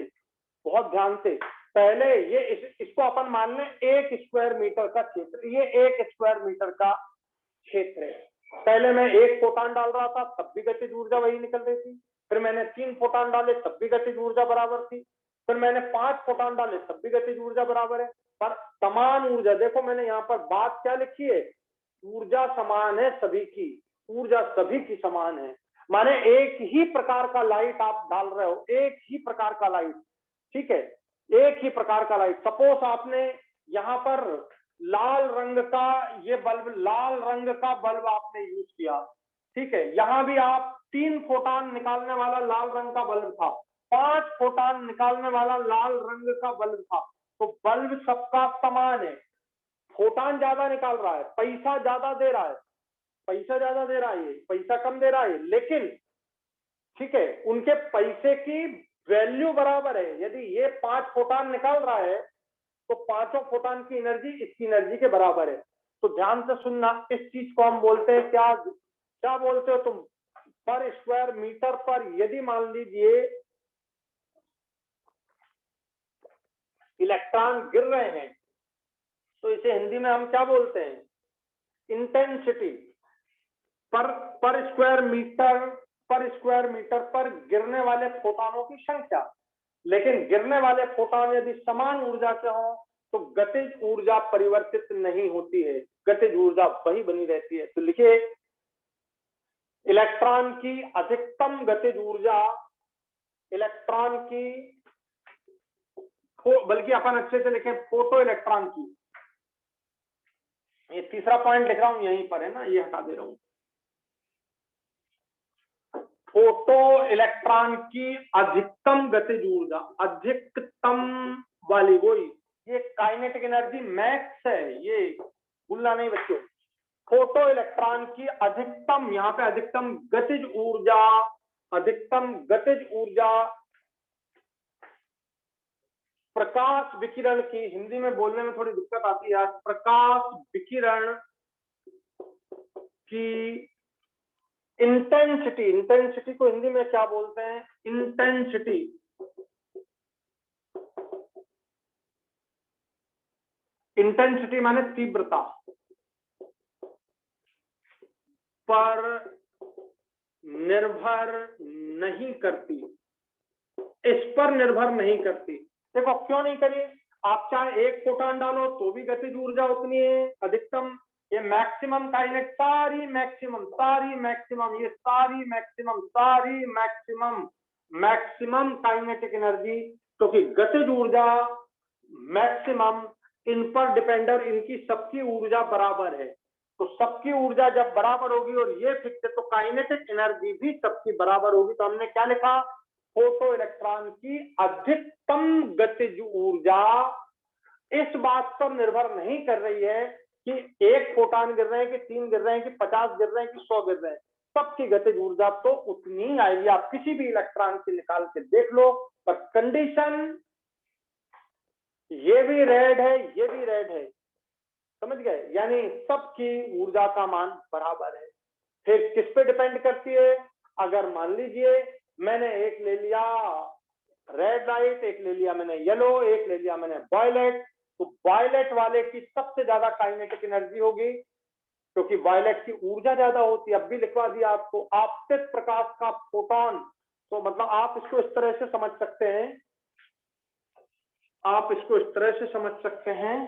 बहुत ध्यान से, पहले ये इसको अपन मान लें 1 स्क्वायर मीटर का क्षेत्र, ये 1 स्क्वायर मीटर का क्षेत्र है। पहले मैं 1 फोटान डाल रहा था तब भी गतिज ऊर्जा वही निकल रही थी, फिर मैंने 3 फोटान डाले तब भी गतिज ऊर्जा बराबर थी, फिर मैंने 5 फोटान डाले तब भी गतिज ऊर्जा बराबर है। पर समान ऊर्जा, देखो मैंने यहाँ पर बात क्या लिखी है, ऊर्जा समान है सभी की, ऊर्जा सभी की समान है। माने एक ही प्रकार का लाइट आप डाल रहे हो, एक ही प्रकार का लाइट, ठीक है, एक ही प्रकार का लाइट। सपोज आपने यहाँ पर लाल रंग का ये बल्ब, लाल रंग का बल्ब आपने यूज किया, ठीक है, यहां भी आप 3 फोटान निकालने वाला लाल रंग का बल्ब था, 5 फोटान निकालने वाला लाल रंग का बल्ब था, तो बल्ब सबका समान है। फोटान ज्यादा निकाल रहा है, पैसा ज्यादा दे रहा है, पैसा ज्यादा दे रहा है, ये पैसा कम दे रहा है, लेकिन ठीक है उनके पैसे की वैल्यू बराबर है। यदि ये 5 फोटान निकाल रहा है तो पांचों फोटान की एनर्जी इसकी एनर्जी के बराबर है। तो ध्यान से सुनना, इस चीज को हम बोलते हैं क्या, क्या बोलते हो तुम, पर स्क्वायर मीटर पर यदि मान लीजिए इलेक्ट्रॉन गिर रहे हैं तो इसे हिंदी में हम क्या बोलते हैं, इंटेंसिटी। पर स्क्वायर मीटर, पर स्क्वायर मीटर पर गिरने वाले फोटानों की संख्या। लेकिन गिरने वाले फोटान यदि समान ऊर्जा के हों तो गतिज ऊर्जा परिवर्तित नहीं होती है, गतिज ऊर्जा वही बनी रहती है। तो लिखिए इलेक्ट्रॉन की अधिकतम गतिज ऊर्जा, इलेक्ट्रॉन की, बल्कि अपन अच्छे से लिखें फोटो इलेक्ट्रॉन की, ये तीसरा पॉइंट लिख रहा हूं यहीं पर है ना, ये हटा दे रहा हूं, फोटो इलेक्ट्रॉन की अधिकतम गतिज ऊर्जा, अधिकतम वाली वही, ये काइनेटिक एनर्जी मैक्स है, ये भूलना नहीं बच्चों। फोटो इलेक्ट्रॉन की अधिकतम, यहाँ पे अधिकतम गतिज ऊर्जा, अधिकतम गतिज ऊर्जा प्रकाश विकिरण की, हिंदी में बोलने में थोड़ी दिक्कत आती है, प्रकाश विकिरण की इंटेंसिटी, इंटेंसिटी को हिंदी में क्या बोलते हैं, इंटेंसिटी, इंटेंसिटी माने तीव्रता, पर निर्भर नहीं करती, इस पर निर्भर नहीं करती। देखो क्यों नहीं करी, आप चाहे 1 फोटान डालो तो भी गतिज ऊर्जा उतनी है अधिकतम, ये मैक्सिमम काइनेट, सारी मैक्सिमम, सारी मैक्सिमम, ये सारी मैक्सिमम, सारी मैक्सिमम, मैक्सिमम काइनेटिक एनर्जी, क्योंकि गतिज ऊर्जा मैक्सिमम इन पर डिपेंडर, इनकी सबकी ऊर्जा बराबर है। तो सबकी ऊर्जा जब बराबर होगी और ये फिक्स है तो काइनेटिक एनर्जी भी सबकी बराबर होगी। तो हमने क्या लिखा, फोटो इलेक्ट्रॉन की अधिकतम गतिज ऊर्जा इस बात पर निर्भर नहीं कर रही है कि 1 फोटान गिर रहे हैं कि 3 गिर रहे हैं कि 50 गिर रहे हैं कि 100 गिर रहे हैं, सबकी गतिज ऊर्जा तो उतनी ही आएगी। आप किसी भी इलेक्ट्रॉन से निकाल के देख लो, पर कंडीशन ये भी रेड है, ये भी रेड है, समझ गए, यानी सबकी ऊर्जा का मान बराबर है। फिर किस पे डिपेंड करती है, अगर मान लीजिए मैंने एक ले लिया रेड लाइट, एक ले लिया मैंने येलो, एक ले लिया मैंने वायलेट, तो वायलेट वाले की सबसे ज्यादा काइनेटिक एनर्जी होगी क्योंकि वायलेट की ऊर्जा ज्यादा होती है। अब भी लिखवा दिया आपको, आपतित प्रकाश का फोटोन तो मतलब आप इसको इस तरह से समझ सकते हैं, आप इसको इस तरह से समझ सकते हैं,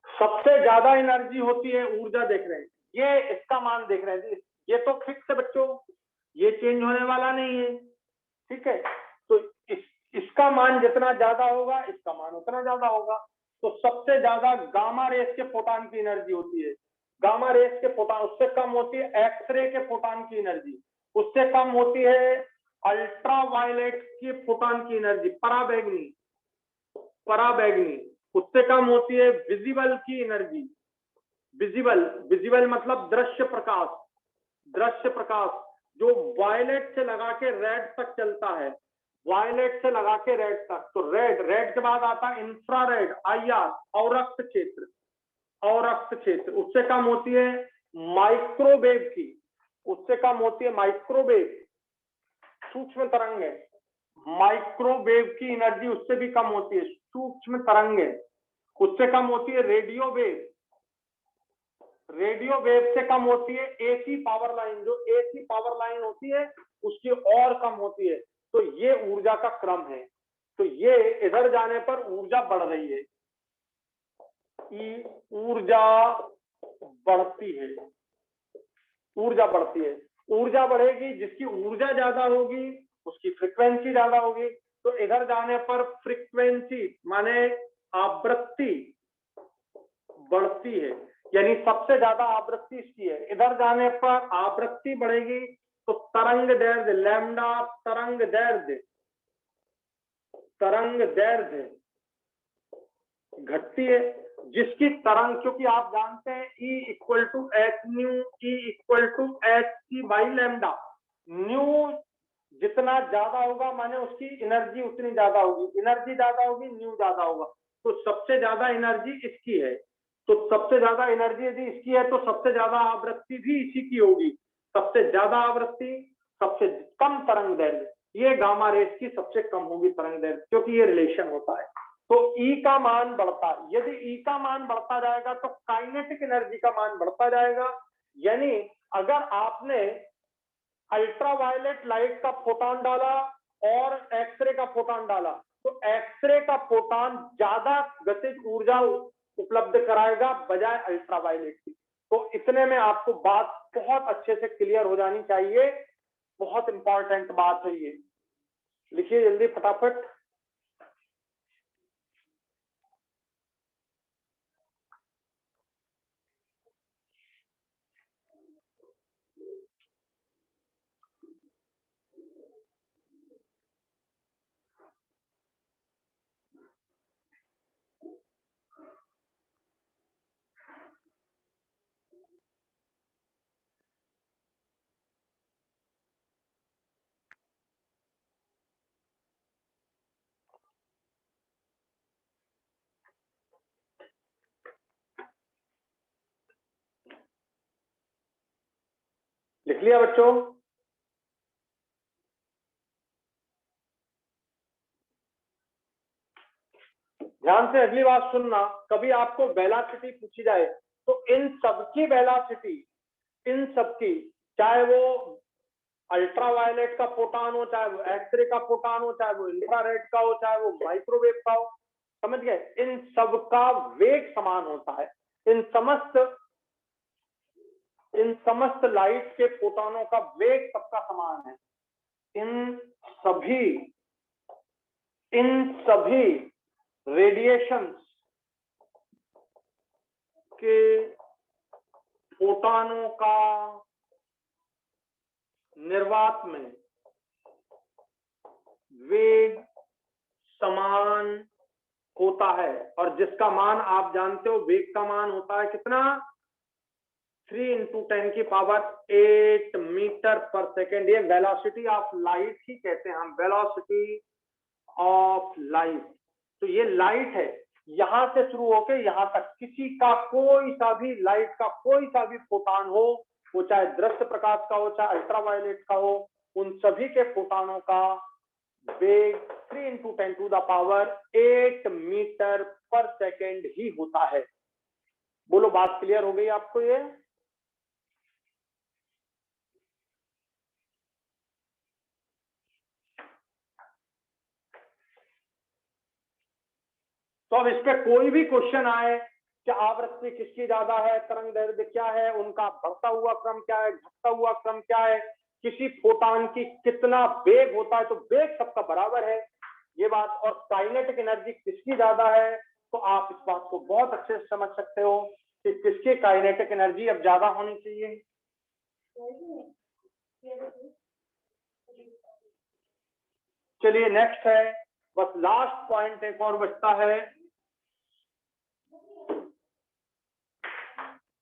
सबसे ज्यादा एनर्जी होती है, ऊर्जा देख रहे हैं, ये इसका मान देख रहे हैं, ये तो फिक्स है बच्चों, ये चेंज होने वाला नहीं है, ठीक है। तो इसका मान जितना ज्यादा होगा इसका मान उतना ज्यादा होगा। तो सबसे ज्यादा गामा रेस के फोटॉन की एनर्जी होती है, गामा रेस के फोटॉन, उससे कम होती है एक्सरे के फोटॉन की एनर्जी, उससे कम होती है अल्ट्रा वायलेट के फोटॉन की एनर्जी, पराबैंगनी, पराबैंगनी, उससे कम होती है विजिबल की एनर्जी, विजिबल, विजिबल मतलब दृश्य प्रकाश, दृश्य प्रकाश जो वायलेट से लगा के रेड तक चलता है, वायलेट से लगा के रेड तक। तो रेड, रेड के बाद आता है इंफ्रारेड, आईआर, अवरक्त क्षेत्र, अवरक्त क्षेत्र, उससे कम होती है माइक्रोवेव की, उससे कम होती है माइक्रोवेव, सूक्ष्म तरंग है, माइक्रोवेव की एनर्जी उससे भी कम होती है, सूक्ष्म तरंग है, उससे कम होती है रेडियो वेव, रेडियो वेव से कम होती है एसी पावर लाइन, जो एसी पावर लाइन होती है उसकी और कम होती है। तो ये ऊर्जा का क्रम है। तो ये इधर जाने पर ऊर्जा बढ़ रही है, ऊर्जा बढ़ती है, ऊर्जा बढ़ती है, ऊर्जा बढ़ेगी, जिसकी ऊर्जा ज्यादा होगी उसकी फ्रीक्वेंसी ज्यादा होगी। तो इधर जाने पर फ्रीक्वेंसी माने आवृत्ति बढ़ती है, यानी सबसे ज्यादा आवृत्ति इसकी है। इधर जाने पर आवृत्ति बढ़ेगी तो तरंग दैर्ध्य, लैम्डा तरंग दैर्ध्य, तरंग दैर्ध्य घटती है, जिसकी तरंग, क्योंकि आप जानते हैं E equal to h nu, E equal to h c by lambda, nu जितना ज्यादा होगा माने उसकी एनर्जी उतनी ज्यादा होगी, एनर्जी ज्यादा होगी न्यू ज्यादा होगा। तो सबसे ज्यादा एनर्जी इसकी है, तो सबसे ज्यादा एनर्जी यदि इसकी है तो सबसे ज्यादा आवृत्ति भी इसी की होगी, सबसे ज्यादा आवृत्ति सबसे कम तरंग दैर्ध्य, ये गामा रेस की सबसे कम होगी तरंग दैर्ध्य, क्योंकि ये रिलेशन होता है। तो E का मान बढ़ता, यदि E का मान बढ़ता जाएगा तो काइनेटिक एनर्जी का मान बढ़ता जाएगा। यानी अगर आपने अल्ट्रावायलेट लाइट का फोटॉन डाला और एक्सरे का फोटॉन डाला तो एक्सरे का फोटॉन ज्यादा गतिज ऊर्जा उपलब्ध कराएगा बजाय अल्ट्रावायलेट की। तो इतने में आपको बात बहुत अच्छे से क्लियर हो जानी चाहिए, बहुत इंपॉर्टेंट बात है ये, लिखिए जल्दी फटाफट। लिख लिया बच्चों? ध्यान से अगली बात सुनना, कभी आपको वेलोसिटी पूछी जाए तो इन सबकी वेलोसिटी, इन सबकी, चाहे वो अल्ट्रावायलेट का फोटॉन हो, चाहे वो एक्सरे का फोटॉन हो, चाहे वो इंफ्रारेड का हो, चाहे वो माइक्रोवेव का हो, समझ गए, इन सब का वेग समान होता है। इन समस्त लाइट के फोटॉनों का वेग सबका समान है। इन सभी रेडिएशंस के फोटॉनों का निर्वात में वेग समान होता है, और जिसका मान आप जानते हो, वेग का मान होता है कितना, 3 × 10⁸ मीटर पर सेकेंड। ये वेलोसिटी ऑफ लाइट ही कहते हैं हम, वेलोसिटी ऑफ लाइट। तो ये लाइट है, यहां से शुरू होकर यहां तक किसी का कोई सा भी लाइट का कोई सा भी फोटॉन हो, वो चाहे दृश्य प्रकाश का हो चाहे अल्ट्रावायलेट का हो, उन सभी के फोटॉनों का वेग 3 इंटू 10⁸ मीटर पर सेकेंड ही होता है। बोलो बात क्लियर हो गई आपको ये? तो अब इस पे कोई भी क्वेश्चन आए कि आवृत्ति किसकी ज्यादा है, तरंग दैर्ध्य क्या है, उनका बढ़ता हुआ क्रम क्या है, घटता हुआ क्रम क्या है, किसी फोटॉन की कितना वेग होता है, तो वेग सबका बराबर है ये बात। और काइनेटिक एनर्जी किसकी ज्यादा है, तो आप इस बात को बहुत अच्छे से समझ सकते हो कि किसकी काइनेटिक एनर्जी अब ज्यादा होनी चाहिए। चलिए नेक्स्ट है, बस लास्ट पॉइंट एक और बचता है।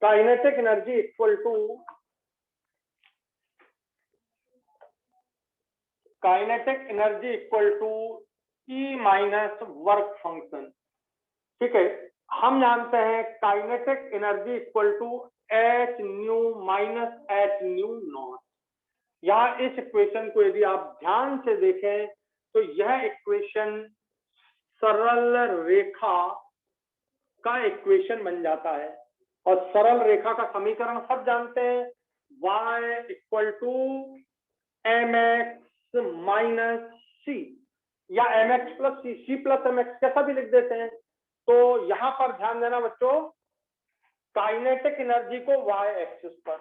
Kinetic energy equal to E minus work function. ठीक है, हम जानते हैं kinetic energy equal to h nu minus h nu naught. यहाँ इस इक्वेशन को यदि आप ध्यान से देखें तो यह इक्वेशन सरल रेखा का इक्वेशन बन जाता है। और सरल रेखा का समीकरण सब जानते हैं, y equal to mx minus C या mx plus C, C plus mx कैसा भी लिख देते हैं। तो यहां पर ध्यान देना बच्चों, काइनेटिक एनर्जी को y एक्सिस पर,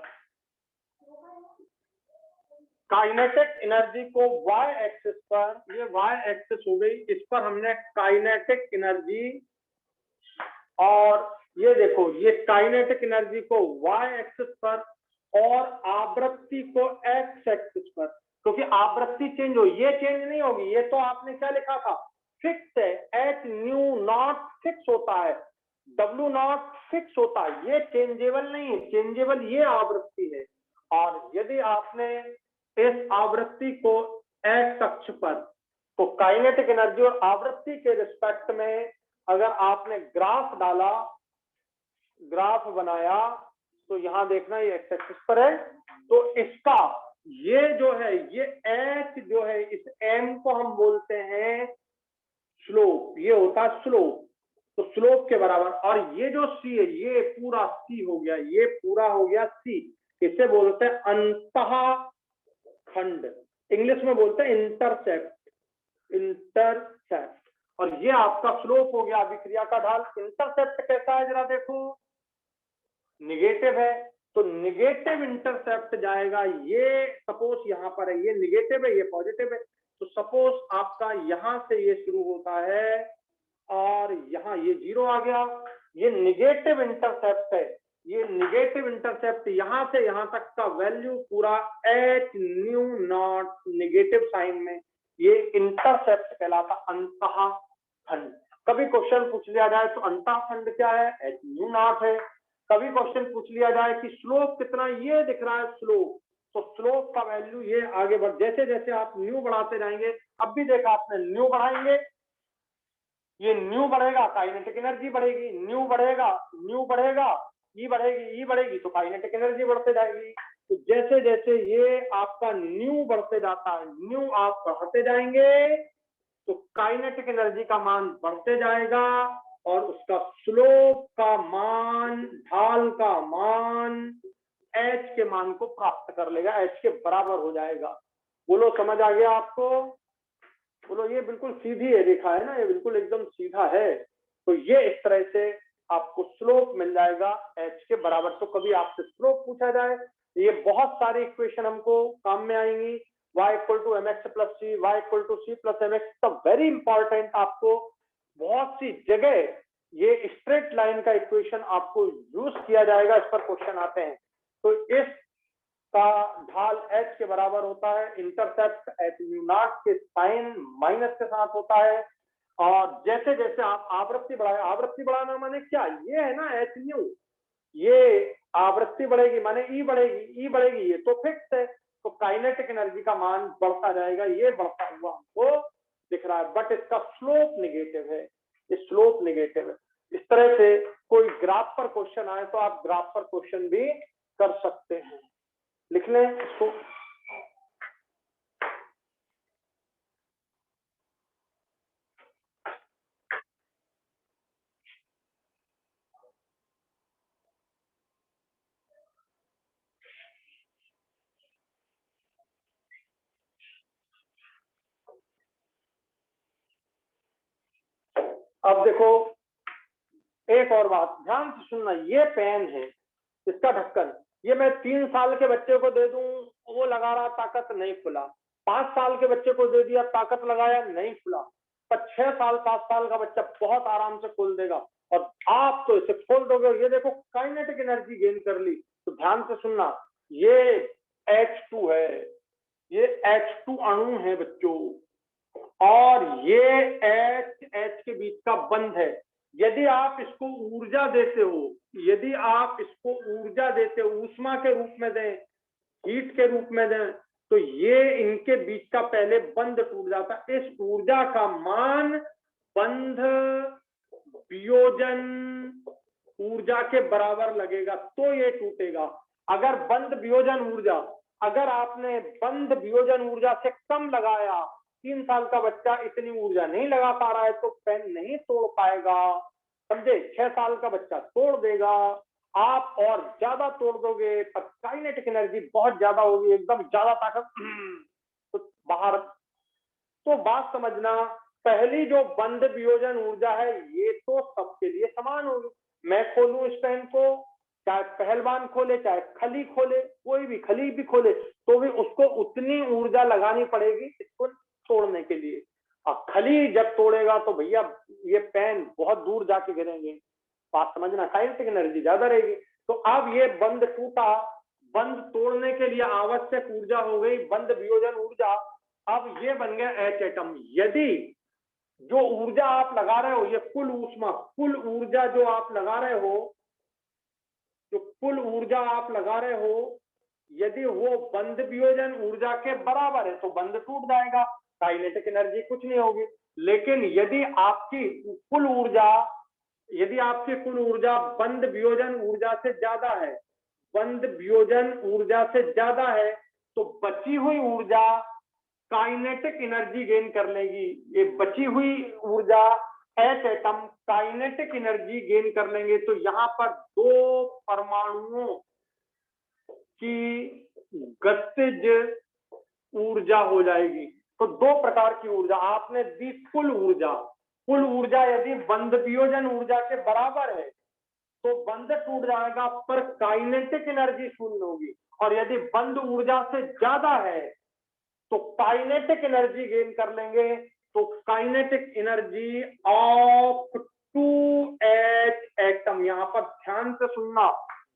काइनेटिक एनर्जी को y एक्सिस पर, ये y एक्सिस हो गई, इस पर हमने काइनेटिक एनर्जी, और ये देखो ये काइनेटिक एनर्जी को y एक्सिस पर और आवृत्ति को x एक्सिस पर, क्योंकि आवृत्ति चेंज हो, ये चेंज नहीं होगी। ये तो आपने क्या लिखा था, फिक्स है, एच न्यू नॉट फिक्स होता है, डब्ल्यू नॉट फिक्स होता है, ये चेंजेबल नहीं है, चेंजेबल ये आवृत्ति है। और यदि आपने इस आवृत्ति को x अक्ष पर, तो काइनेटिक एनर्जी और आवृत्ति के रिस्पेक्ट में अगर आपने ग्राफ डाला, ग्राफ बनाया, तो यहां देखना ये एक्स एक्सिस पर है, तो इसका ये जो है, ये h जो है, इस m को हम बोलते हैं स्लोप, ये होता है स्लोप, तो स्लोप के बराबर। और ये जो c है, ये पूरा c हो गया, ये पूरा हो गया c, इसे बोलते हैं अंतः खंड, इंग्लिश में बोलते हैं इंटरसेप्ट, इंटरसेप्ट। और ये आपका स्लोप हो गया अभिक्रिया का ढाल। इंटरसेप्ट कैसा है जरा देखो, निगेटिव है, तो निगेटिव इंटरसेप्ट जाएगा, ये सपोज यहां पर है, ये निगेटिव है, ये पॉजिटिव है, तो सपोज आपका यहां से ये शुरू होता है और यहां ये 0 आ गया, ये निगेटिव इंटरसेप्ट है, ये निगेटिव इंटरसेप्ट यहां से यहां तक का वैल्यू पूरा h nu naught negative sign में, ये इंटरसेप्ट कहलाता अंतः खंड। कभी क्वेश्चन पूछ लिया जाए तो अंतः खंड क्या है, एच न्यू नॉट है। कभी क्वेश्चन पूछ लिया जाए कि स्लोप कितना, ये दिख रहा है स्लोप, तो स्लोप का वैल्यू ये आगे बढ़, जैसे जैसे आप न्यू बढ़ाते जाएंगे, अब भी देखा आपने न्यू बढ़ाएंगे, ये न्यू बढ़ेगा, काइनेटिक एनर्जी बढ़ेगी, न्यू बढ़ेगा, न्यू बढ़ेगा, ई बढ़ेगी, ई बढ़ेगी, तो काइनेटिक एनर्जी बढ़ते जाएगी। तो जैसे जैसे ये आपका न्यू बढ़ते जाता है, न्यू आप बढ़ते जाएंगे, तो काइनेटिक एनर्जी का मान बढ़ते जाएगा और उसका स्लोप का मान, ढाल का मान h के मान को प्राप्त कर लेगा, h के बराबर हो जाएगा। बोलो समझ आ गया आपको? बोलो ये बिल्कुल सीधी है रेखा है ना, ये बिल्कुल एकदम सीधा है। तो ये इस तरह से आपको स्लोप मिल जाएगा h के बराबर। तो कभी आपसे स्लोप पूछा जाए, ये बहुत सारी इक्वेशन हमको काम में आएंगी, y equal to m x plus c, y equal to c plus m x. तो वेरी इंपॉर्टेंट, आपको बहुत सी जगह ये स्ट्रेट लाइन का इक्वेशन आपको यूज किया जाएगा, इस पर क्वेश्चन आते हैं। तो इस का ढाल h के बराबर होता है, इंटरसेप्ट h न्यू नॉट के साइन माइनस के साथ होता है। और जैसे जैसे आप आवृत्ति बढ़ाए, आवृत्ति बढ़ाना माने क्या, ये है ना h न्यू, ये आवृत्ति बढ़ेगी माने ई बढ़ेगी, ई बढ़ेगी, ये तो फिक्स है, तो काइनेटिक एनर्जी का मान बढ़ता जाएगा, ये बढ़ता हुआ हमको दिख रहा है, बट इसका स्लोप निगेटिव है, ये स्लोप निगेटिव है। इस तरह से कोई ग्राफ पर क्वेश्चन आए तो आप ग्राफ पर क्वेश्चन भी कर सकते हैं, लिख लें इसको। अब देखो एक और बात ध्यान से सुनना, ये पेन है, इसका ढक्कन, ये मैं 3 साल के बच्चे को दे दूं, वो लगा रहा, ताकत नहीं खुला। 5 साल के बच्चे को दे दिया, ताकत लगाया, नहीं खुला। पर 6 साल 7 साल का बच्चा बहुत आराम से खोल देगा, और आप तो इसे खोल दोगे। ये देखो काइनेटिक एनर्जी गेन कर ली। तो ध्यान से सुनना, ये H2 है, ये H2 अणु है बच्चों, और ये H के बीच का बंध है। यदि आप इसको ऊर्जा देते हो, यदि आप इसको ऊर्जा देते हो, ऊष्मा के रूप में दें, हीट के रूप में दें, तो ये इनके बीच का पहले बंध टूट जाता है। इस ऊर्जा का मान बंध वियोजन ऊर्जा के बराबर लगेगा, तो ये टूटेगा। अगर बंध वियोजन ऊर्जा, अगर आपने बंध वियोजन ऊर्जा से कम लगाया, 3 साल का बच्चा इतनी ऊर्जा नहीं लगा पा रहा है, तो पेन नहीं तोड़ पाएगा, समझे। 6 साल का बच्चा तोड़ देगा, आप और ज्यादा तोड़ दोगे, पर काइनेटिक एनर्जी बहुत ज्यादा होगी, एकदम ज्यादा ताकत तो बाहर। तो बात समझना, पहली जो बंध वियोजन ऊर्जा है, ये तो सबके लिए समान होगी। मैं खोलूं इस पेन को, चाहे पहलवान खोले, चाहे खली खोले, कोई भी खली भी खोले, तो भी उसको उतनी ऊर्जा लगानी पड़ेगी इसको तोड़ने के लिए। अब खली जब तोड़ेगा तो भैया ये पेन बहुत दूर जाके गिरेंगे। बात समझना, काइनेटिक एनर्जी ज्यादा रहेगी। तो अब ये बंध टूटा, बंध तोड़ने के लिए आवश्यक ऊर्जा हो गई बंध वियोजन ऊर्जा। अब ये बन गया H एटम। यदि जो ऊर्जा आप लगा रहे हो, ये कुल ऊष्मा, कुल ऊर्जा जो आप लगा रहे हो, जो कुल ऊर्जा आप लगा रहे हो, यदि वो बंध वियोजन ऊर्जा के बराबर है, तो बंध टूट जाएगा, काइनेटिक एनर्जी कुछ नहीं होगी। लेकिन यदि आपकी कुल ऊर्जा, यदि आपकी कुल ऊर्जा बंध वियोजन ऊर्जा से ज्यादा है, बंध वियोजन ऊर्जा से ज्यादा है, तो बची हुई ऊर्जा काइनेटिक एनर्जी गेन कर लेगी। ये बची हुई ऊर्जा H atom kinetic energy gain कर लेंगे। तो यहां पर 2 परमाणुओं की गतिज ऊर्जा हो जाएगी। तो 2 प्रकार की ऊर्जा आपने दी। कुल ऊर्जा, कुल ऊर्जा यदि बंध वियोजन ऊर्जा के बराबर है, तो बंध टूट जाएगा, पर काइनेटिक एनर्जी शून्य होगी। और यदि बंध ऊर्जा से ज्यादा है, तो काइनेटिक एनर्जी गेन कर लेंगे। तो kinetic energy of 2H atom, यहां पर ध्यान से सुनना,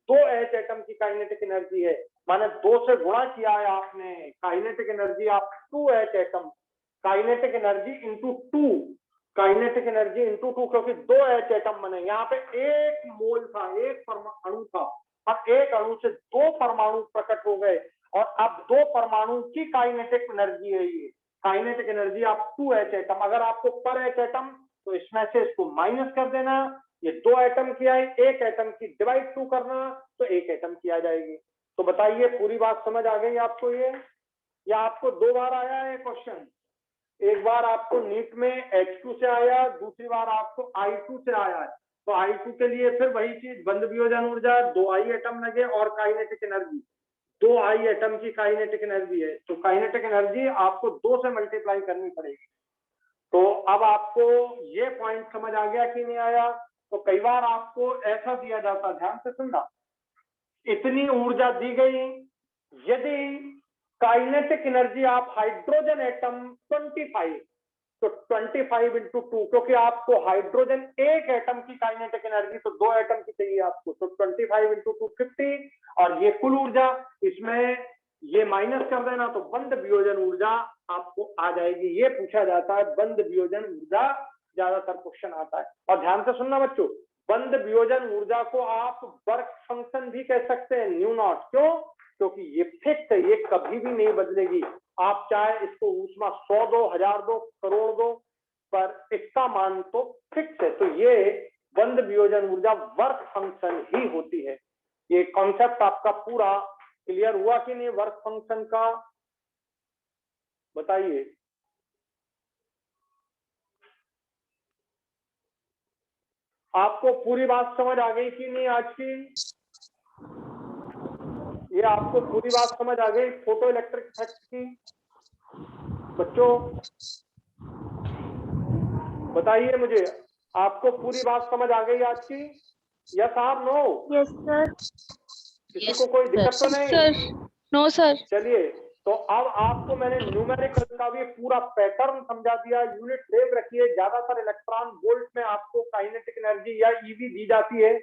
2H एटम की काइनेटिक एनर्जी है, माने 2 से गुणा किया है आपने। Kinetic energy of 2H atom, kinetic energy into 2, kinetic energy into 2, क्योंकि 2H एटम बने। यहाँ पे 1 मोल था, 1 अणु था, अब 1 अणु से 2 परमाणु प्रकट हो गए, और अब 2 परमाणु की काइनेटिक एनर्जी है ये। काइनेटिक एनर्जी आप 2H एटम, अगर आपको पर H एटम, तो इसमें से इसको माइनस कर देना। ये 2 एटम की आई, 1 एटम की डिवाइड 2 करना, तो 1 एटम की आ जाएगी। तो बताइए पूरी बात समझ आ गई आपको ये, या आपको 2 बार आया है क्वेश्चन? एक बार आपको नीट में H2 से आया, दूसरी बार आपको I2 से आया है। तो I2 के लिए फिर वही चीज, बंध वियोजन ऊर्जा, 2I एटम लगे, और काइनेटिक एनर्जी 2I एटम की काइनेटिक एनर्जी है। तो काइनेटिक एनर्जी आपको 2 से मल्टीप्लाई करनी पड़ेगी। तो अब आपको ये पॉइंट समझ आ गया कि नहीं आया? तो कई बार आपको ऐसा दिया जाता, ध्यान से सुनना, इतनी ऊर्जा दी गई, यदि काइनेटिक एनर्जी आप हाइड्रोजन एटम 25, तो 25 इंटू 2, क्योंकि आपको हाइड्रोजन 1 एटम की काइनेटिक एनर्जी, तो 2 एटम की चाहिए आपको, तो 25 इंटू 2 50, और ये कुल ऊर्जा, इसमें ये माइनस कर देना, तो बंध वियोजन ऊर्जा आपको आ जाएगी। ये पूछा जाता है, बंध वियोजन ऊर्जा ज्यादातर क्वेश्चन आता है। और ध्यान से सुनना बच्चों, बंध वियोजन ऊर्जा को आप वर्क फंक्शन भी कह सकते हैं, न्यू नॉट। क्यों? क्योंकि ये फिक्स है, ये कभी भी नहीं बदलेगी। आप चाहे इसको ऊष्मा 100 दो, 1000 दो, करोड़ दो, पर इसका मान तो फिक्स है। तो ये बंध वियोजन ऊर्जा वर्क फंक्शन ही होती है। ये कॉन्सेप्ट आपका पूरा क्लियर हुआ कि नहीं वर्क फंक्शन का? बताइए। आपको पूरी बात समझ आ गई कि नहीं आज की? ये आपको पूरी बात समझ आ गई फोटो इलेक्ट्रिक इफेक्ट की? बच्चों बताइए मुझे, आपको पूरी बात समझ आ गई आज की? यस आप नो? Yes sir. किसी को कोई दिक्कत तो नहीं? Sir no sir. चलिए, तो अब आपको मैंने न्यूमेरिकल का भी पूरा पैटर्न समझा दिया। यूनिट सेम रखिए। ज्यादातर इलेक्ट्रॉन वोल्ट में आपको काइनेटिक एनर्जी या ईवी दी जाती है।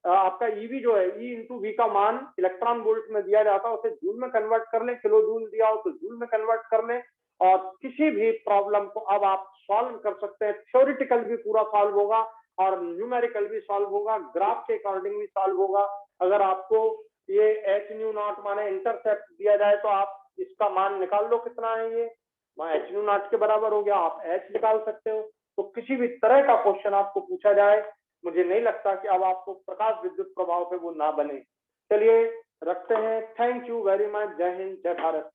आपका ईवी जो है ई इंटू वी का मान इलेक्ट्रॉन वोल्ट में दिया जाता है, उसे जूल में कन्वर्ट कर लें। किलो जूल दिया हो तो जूल में कन्वर्ट कर लें, और किसी भी प्रॉब्लम को अब आप सॉल्व कर सकते हैं। थ्योरिटिकल भी पूरा सॉल्व होगा और न्यूमेरिकल भी सॉल्व होगा, ग्राफ के अकॉर्डिंग भी सॉल्व होगा। अगर आपको ये एच न्यू नॉट माने इंटरसेप्ट दिया जाए तो आप इसका मान निकाल लो कितना है। ये एच न्यू नॉट के बराबर हो गया, आप एच निकाल सकते हो। तो किसी भी तरह का क्वेश्चन आपको पूछा जाए, मुझे नहीं लगता कि अब आपको प्रकाश विद्युत प्रभाव पे वो ना बने। चलिए रखते हैं। Thank you very much. जय हिंद, जय भारत।